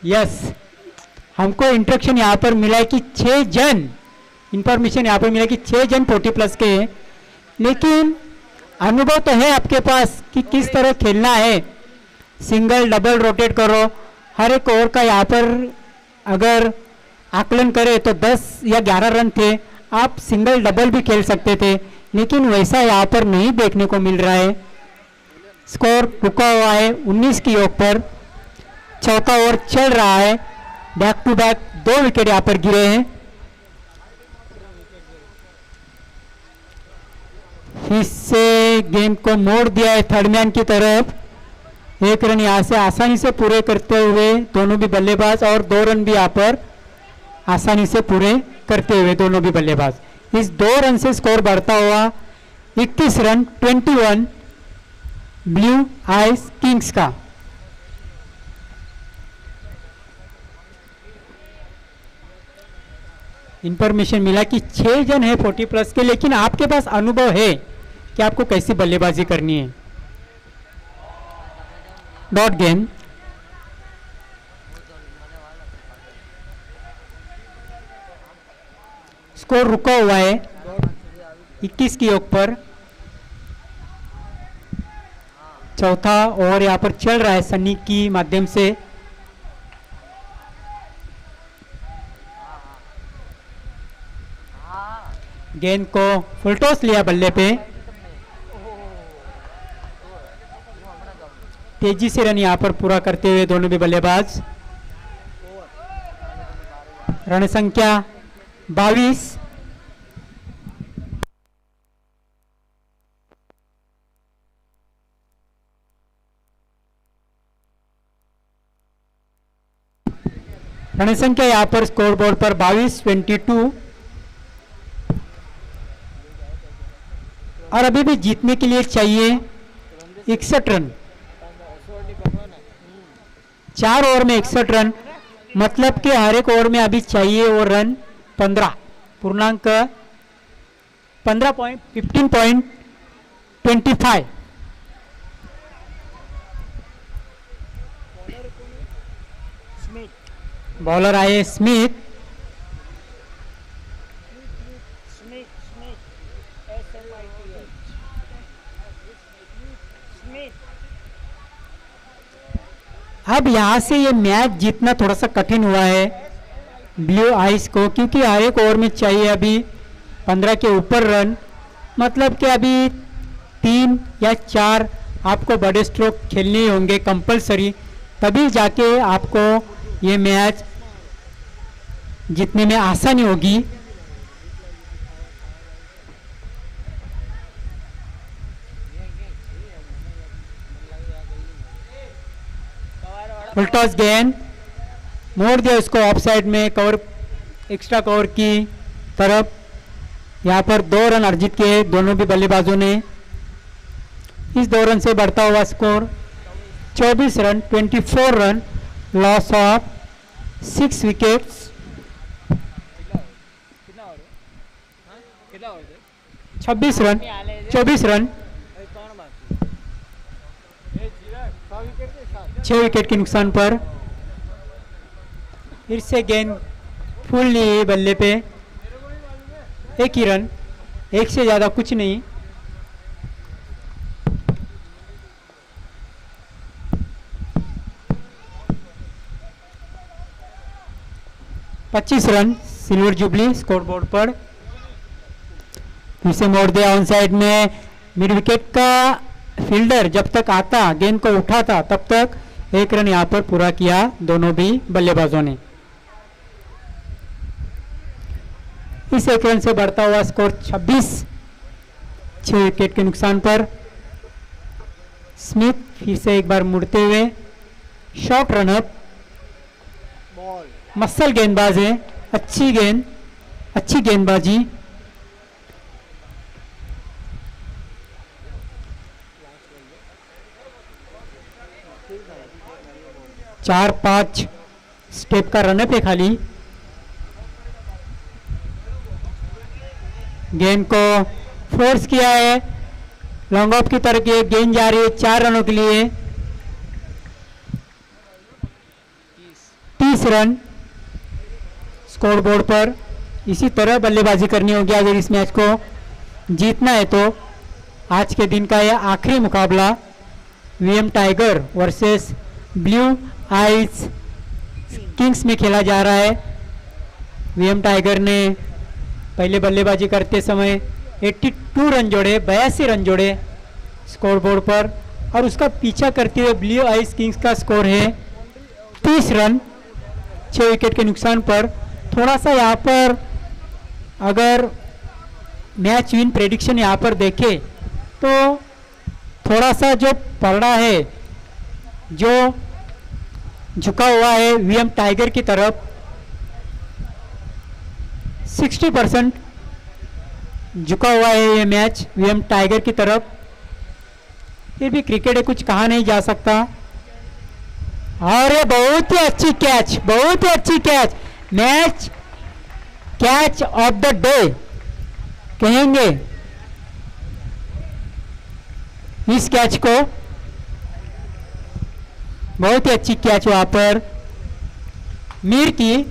यस, हमको इंस्ट्रक्शन यहाँ पर मिला है कि 6 जन, इंफॉर्मेशन यहाँ पर मिला कि 6 जन 40+ के हैं, लेकिन अनुभव तो है आपके पास कि किस तरह खेलना है। सिंगल डबल रोटेट करो, हर एक ओवर का यहाँ पर अगर आकलन करें तो 10 या 11 रन थे, आप सिंगल डबल भी खेल सकते थे, लेकिन वैसा यहाँ पर नहीं देखने को मिल रहा है। स्कोर रुका हुआ है 19 की ओर पर। चौथा ओवर चल रहा है, बैक टू बैक 2 विकेट यहाँ पर गिरे हैं। फिर से गेंद को मोड़ दिया है थर्ड मैन की तरफ। 1 रन यहाँ से आसानी से पूरे करते हुए दोनों भी बल्लेबाज, और 2 रन भी यहाँ पर आसानी से पूरे करते हुए दोनों भी बल्लेबाज। इस 2 रन से स्कोर बढ़ता हुआ 31 रन 21 ब्लू आइस किंग्स का। इंफॉर्मेशन मिला कि 6 जन है 40+ के, लेकिन आपके पास अनुभव है कि आपको कैसी बल्लेबाजी करनी है। डॉट गेम, स्कोर रुका हुआ है 21 की ओर पर। चौथा ओवर यहाँ पर चल रहा है सन्नी की माध्यम से। गेंद को फुल टॉस लिया बल्ले पे, तेजी से रन यहाँ पर पूरा करते हुए दोनों भी बल्लेबाज। रन संख्या 22। रन संख्या यहाँ पर स्कोर बोर्ड पर 22, 22। और अभी भी जीतने के लिए चाहिए 61 रन। 4 ओवर में 61 रन, मतलब कि हर एक ओवर में अभी चाहिए वो रन 15 पूर्णांक 15.25। बॉलर आए स्मिथ। अब यहाँ से ये मैच जीतना थोड़ा सा कठिन हुआ है ब्लू आइस को, क्योंकि हर एक ओवर में चाहिए अभी 15 के ऊपर रन, मतलब कि अभी 3 या 4 आपको बड़े स्ट्रोक खेलने ही होंगे कंपलसरी, तभी जाके आपको ये मैच जीतने में आसानी होगी। फुल टॉस गेंद मोड़ दिया उसको ऑफ साइड में, कवर एक्स्ट्रा कवर की तरफ। यहाँ पर 2 रन अर्जित किए दोनों भी बल्लेबाजों ने। इस 2 रन से बढ़ता हुआ score 24 run, 24 run, loss of 6 wickets. 26 run, 24 run, 6 wicket के नुकसान पर। फिर से गेंद फुल ली बल्ले पे, 1 ही रन, 1 से ज़्यादा कुछ नहीं। पच्चीस run silver jubilee score board पर। फिर से मोड़ दिया ऑन साइड में। मिड विकेट का फील्डर जब तक आता गेंद को उठाता तब तक 1 रन यहाँ पर पूरा किया दोनों भी बल्लेबाजों ने। इस 1 रन से बढ़ता हुआ स्कोर 26, 6 विकेट के नुकसान पर। स्मिथ फिर से एक बार मुड़ते हुए शॉर्ट रनअप। मसल गेंदबाज है, अच्छी गेंद, अच्छी गेंदबाजी। चार 5 स्टेप का रनअप है खाली। गेंद को फोर्स किया है, लॉन्ग ऑफ की तरफ ये गेंद जा रही है 4 रनों के लिए। 30 रन स्कोर बोर्ड पर। इसी तरह बल्लेबाजी करनी होगी अगर इस मैच को जीतना है तो। आज के दिन का यह आखिरी मुकाबला VM tiger versus blue eyes Kings में खेला जा रहा है। वीएम टाइगर ने पहले बल्लेबाजी करते समय 82 रन जोड़े, 82 रन जोड़े स्कोर बोर्ड पर, और उसका पीछा करते हुए ब्लू आइज किंग्स का स्कोर है 30 रन, 6 विकेट के नुकसान पर। थोड़ा सा यहाँ पर अगर मैच विन प्रेडिक्शन यहाँ पर देखें तो थोड़ा सा जो पलड़ा है, जो झुका हुआ है वीएम टाइगर की तरफ, 60% झुका हुआ है ये मैच वीएम टाइगर की तरफ। फिर भी क्रिकेट है, कुछ कहा नहीं जा सकता। और ये बहुत ही अच्छी कैच, बहुत ही अच्छी catch, match catch of the day कहेंगे इस कैच को। बहुत ही अच्छी कैच वहां पर मीर की।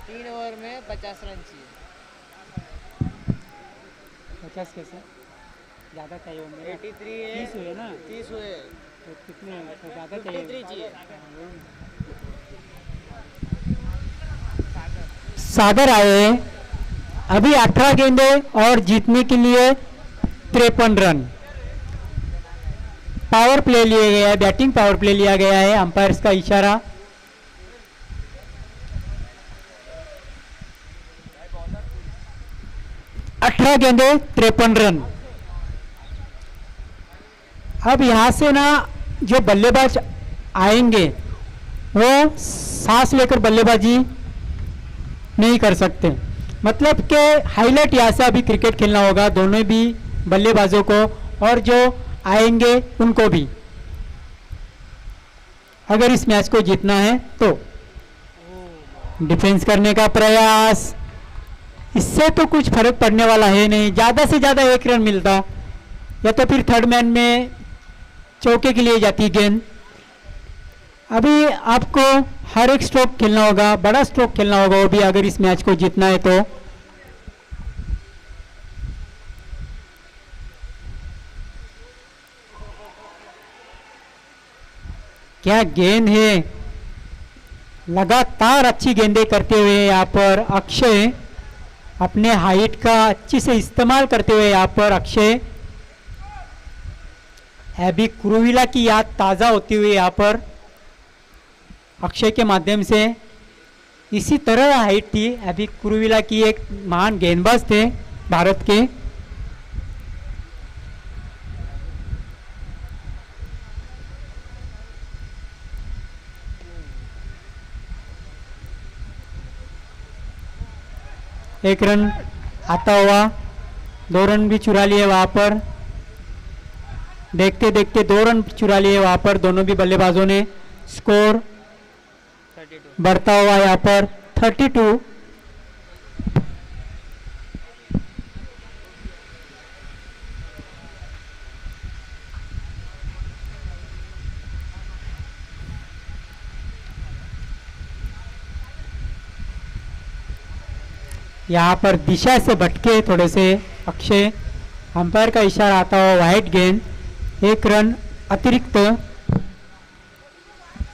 तीन ओवर में 50 रन चाहिए। 50 कैसे ज़्यादा चाहिए होंगे? 83 है, 30 हुए ना, 30 हुए तो कितने तो ज़्यादा चाहिए? 53 चाहिए। सागर आए अभी 18 गेंदे और जीतने के लिए 53 रन। पावर प्ले लिया गया है, बैटिंग पावर प्ले लिया गया है, अंपायर्स का इशारा। अठारह गेंदे 53 रन। अब यहां से ना जो बल्लेबाज आएंगे वो सांस लेकर बल्लेबाजी नहीं कर सकते। मतलब कि हाईलाइट यहाँ से अभी क्रिकेट खेलना होगा दोनों भी बल्लेबाजों को और जो आएंगे उनको भी, अगर इस मैच को जीतना है तो। डिफेंस करने का प्रयास, इससे तो कुछ फर्क पड़ने वाला है नहीं, ज़्यादा से ज़्यादा 1 रन मिलता या तो फिर थर्ड मैन में चौके के लिए जाती गेंद। अभी आपको हर एक स्ट्रोक खेलना होगा, बड़ा स्ट्रोक खेलना होगा वो भी, अगर इस मैच को जीतना है तो। क्या गेंद है, लगातार अच्छी गेंदें करते हुए यहाँ पर अक्षय, अपने हाइट का अच्छे से इस्तेमाल करते हुए यहाँ पर अक्षय, अभी कुरुविला की याद ताज़ा होती हुई यहाँ पर अक्षय के माध्यम से। इसी तरह हाइट थी अभी कुरुविला की, एक महान गेंदबाज थे भारत के। एक रन आता हुआ, 2 रन भी चुरा लिए वहां पर, देखते देखते 2 रन चुरा लिए वहां पर दोनों भी बल्लेबाजों ने। स्कोर 32। बढ़ता हुआ यहाँ पर 32। यहाँ पर दिशा से भटके थोड़े से अक्षय, अंपायर का इशारा आता हुआ वाइड गेंद, 1 रन अतिरिक्त,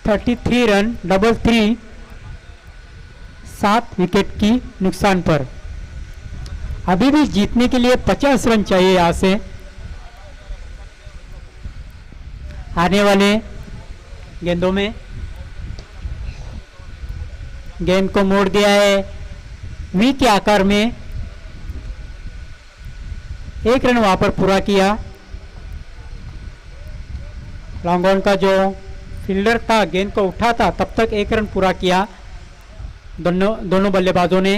33 रन, डबल 3, 7 विकेट की नुकसान पर। अभी भी जीतने के लिए 50 रन चाहिए यहाँ से। आने वाले गेंदों में गेंद को मोड़ दिया है वी के आकार में, 1 रन वहां पर पूरा किया। लॉन्ग ऑन का जो फील्डर था गेंद को उठा था तब तक 1 रन पूरा किया दोनों बल्लेबाजों ने।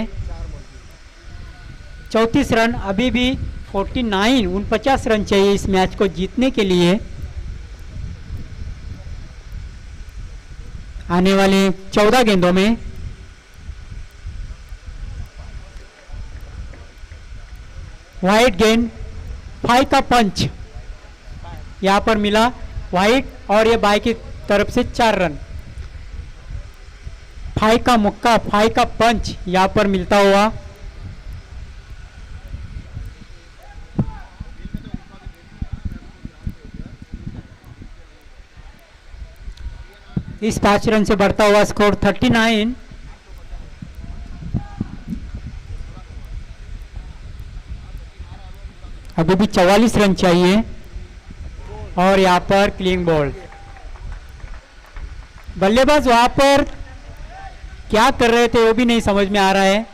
34 रन, अभी भी 49 रन चाहिए इस मैच को जीतने के लिए। आने वाले 14 गेंदों में वाइड गेंद, 5 का पंच यहाँ पर मिला वाइड, और ये बाई की तरफ से 4 रन। 5 का मुक्का, 5 का पंच यहाँ पर मिलता हुआ। इस 5 रन से बढ़ता हुआ स्कोर 39। अभी भी 44 रन चाहिए और यहाँ पर क्लीन बॉल। बल्लेबाज वहां पर क्या कर रहे थे वो भी नहीं समझ में आ रहा है।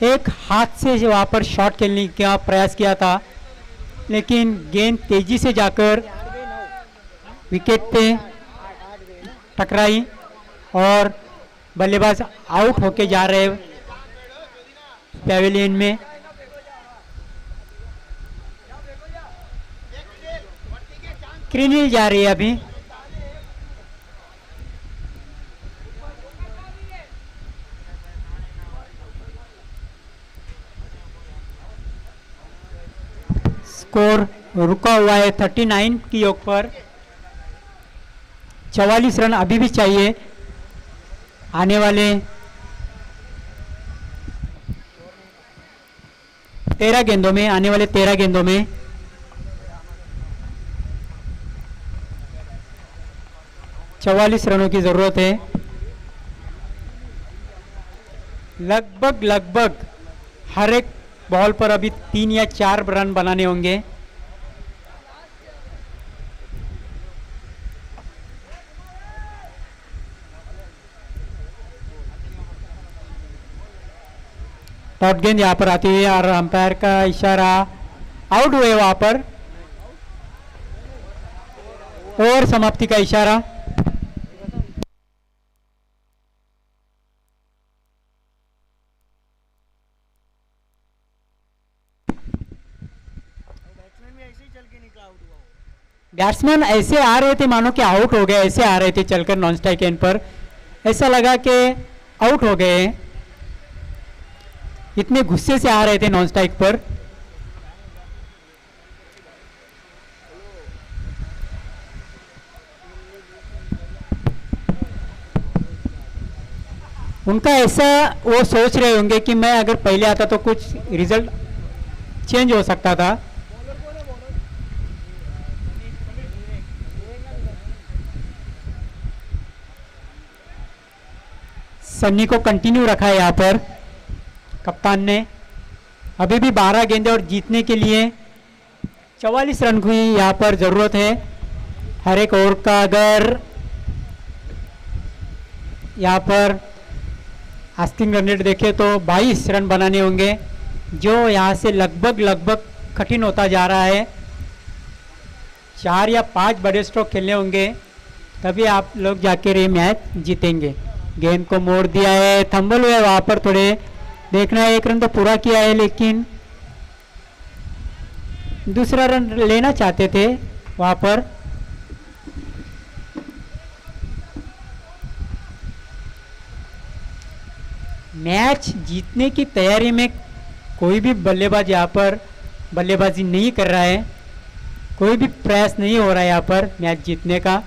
एक हाथ से वहां पर शॉट खेलने का प्रयास किया था, लेकिन गेंद तेजी से जाकर विकेट पे टकराई और बल्लेबाज आउट होके जा रहे पैवेलियन में। क्रीनिल जा रही है अभी। स्कोर रुका हुआ है 39 की योग पर। 44 रन अभी भी चाहिए आने वाले 13 गेंदों में। आने वाले 13 गेंदों में 44 रनों की जरूरत है। लगभग हर एक बॉल पर अभी 3 या 4 रन बनाने होंगे। डॉट गेंद यहाँ पर आती हुई और अंपायर का इशारा, आउट हुए वहां पर। ओवर समाप्ति का इशारा। बैट्समैन ऐसे आ रहे थे मानो कि आउट हो गए, ऐसे आ रहे थे चलकर नॉन स्ट्राइक एंड पर, ऐसा लगा कि आउट हो गए, इतने गुस्से से आ रहे थे नॉन स्ट्राइक पर। उनका ऐसा वो सोच रहे होंगे कि मैं अगर पहले आता तो कुछ रिजल्ट चेंज हो सकता था। सन्नी को कंटिन्यू रखा है यहाँ पर कप्तान ने। अभी भी 12 गेंदे और जीतने के लिए 44 रन की यहाँ पर ज़रूरत है। हर एक ओवर का अगर यहाँ पर आस्किंग रन रेट देखें तो 22 रन बनाने होंगे, जो यहाँ से लगभग कठिन होता जा रहा है। 4 या 5 बड़े स्ट्रोक खेलने होंगे तभी आप लोग जाकर ये मैच जीतेंगे। गेंद को मोड़ दिया है, थंबल हुए वहाँ पर, थोड़े देखना है। 1 रन तो पूरा किया है लेकिन दूसरा रन लेना चाहते थे वहाँ पर। मैच जीतने की तैयारी में कोई भी बल्लेबाज यहाँ पर बल्लेबाजी नहीं कर रहा है, कोई भी प्रयास नहीं हो रहा है यहाँ पर मैच जीतने का।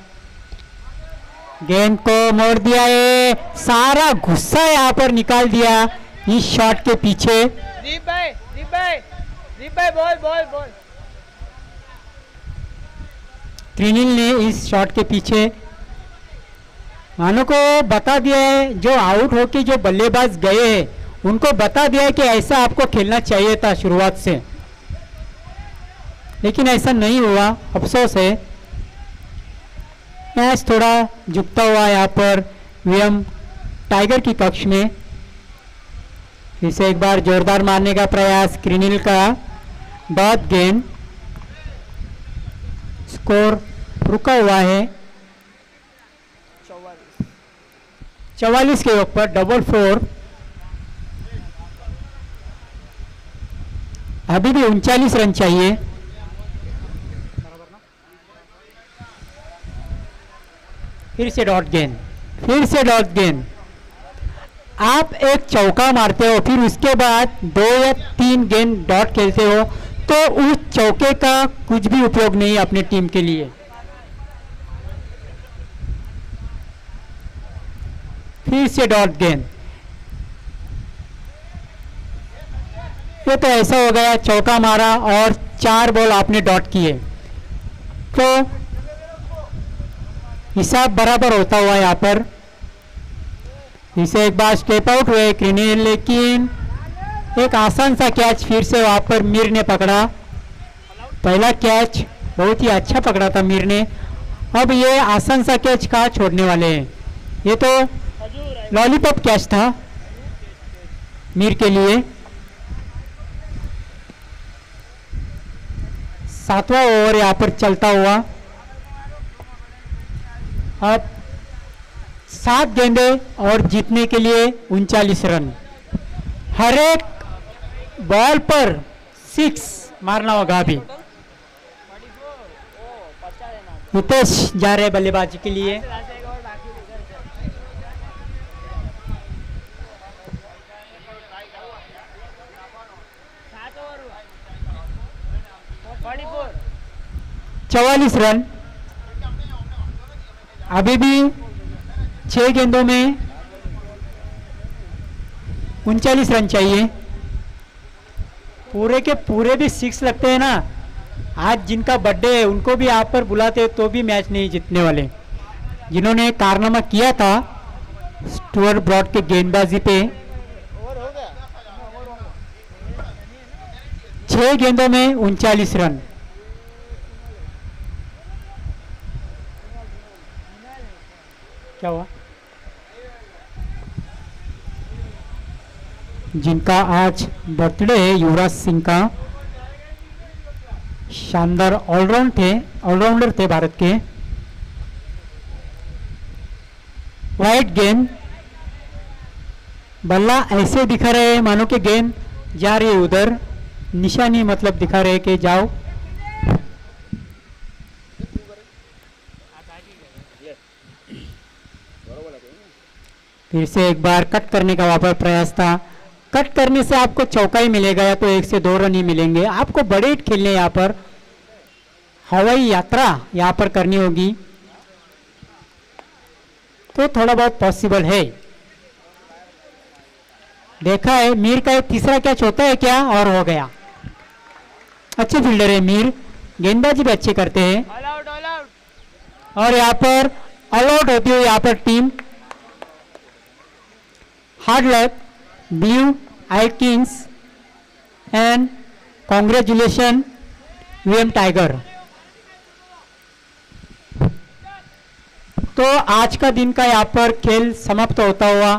गेंद को मोड़ दिया है, सारा गुस्सा यहाँ पर निकाल दिया इस शॉट के पीछे। दीप भाई बॉल। क्रिनिल ने इस शॉट के पीछे मानो को बता दिया है, जो आउट होके जो बल्लेबाज गए हैं उनको बता दिया है कि ऐसा आपको खेलना चाहिए था शुरुआत से, लेकिन ऐसा नहीं हुआ, अफसोस है। मैच थोड़ा झुकता हुआ यहाँ पर वीएम टाइगर की पक्ष में। फिर से एक बार जोरदार मारने का प्रयास क्रिनिल का, डॉट गेंद, स्कोर रुका हुआ है 44 के ऊपर, 4-4। अभी भी 39 रन चाहिए। फिर से डॉट गेंद, आप एक चौका मारते हो फिर उसके बाद 2 या 3 गेंद डॉट खेलते हो तो उस चौके का कुछ भी उपयोग नहीं है अपनी टीम के लिए। फिर से डॉट गेंद, ये तो ऐसा हो गया चौका मारा और 4 बॉल आपने डॉट किए तो हिसाब बराबर होता हुआ यहाँ पर। इसे एक बार स्टेप आउट हुए क्रिनिल, लेकिन एक आसान सा कैच फिर से वहाँ पर मीर ने पकड़ा। पहला कैच बहुत ही अच्छा पकड़ा था मीर ने, अब ये आसान सा कैच कहाँ छोड़ने वाले हैं। ये तो लॉलीपॉप कैच था मीर के लिए। 7वां ओवर यहाँ पर चलता हुआ, अब 7 गेंदे और जीतने के लिए 39 रन। हर एक बॉल पर 6 मारना होगा। अभी हितेश जा रहे बल्लेबाजी के लिए। चवालीस रन, अभी भी 6 गेंदों में 39 रन चाहिए। पूरे के पूरे भी 6 लगते हैं ना। आज जिनका बर्थडे है उनको भी आप पर बुलाते तो भी मैच नहीं जीतने वाले। जिन्होंने कारनामा किया था स्टुअर्ट ब्रॉड के गेंदबाजी पे। 6 गेंदों में 39 रन। क्या हुआ? जिनका आज बर्थडे है युवराज सिंह का, शानदार ऑलराउंडर थे भारत के। वाइट गेंद, बल्ला ऐसे दिखा रहे हैं मानो कि गेंद जा रही है उधर, निशानी मतलब दिखा रहे कि जाओ। फिर से एक बार कट करने का वापस प्रयास था, कट करने से आपको चौका ही मिलेगा या तो 1 से 2 रन ही मिलेंगे। आपको बड़े हिट खेलने यहाँ पर हवाई यात्रा यहाँ पर करनी होगी तो थोड़ा बहुत पॉसिबल है। देखा है मीर का एक तीसरा कैच होता है क्या, और हो गया। अच्छे फील्डर है मीर, गेंदबाजी भी अच्छी करते हैं। All out all out. और यहाँ पर ऑल आउट होती हुई यहाँ पर team. Hard luck blue I Kings and congratulation VM tiger. तो आज का दिन का यहाँ पर खेल समाप्त होता हुआ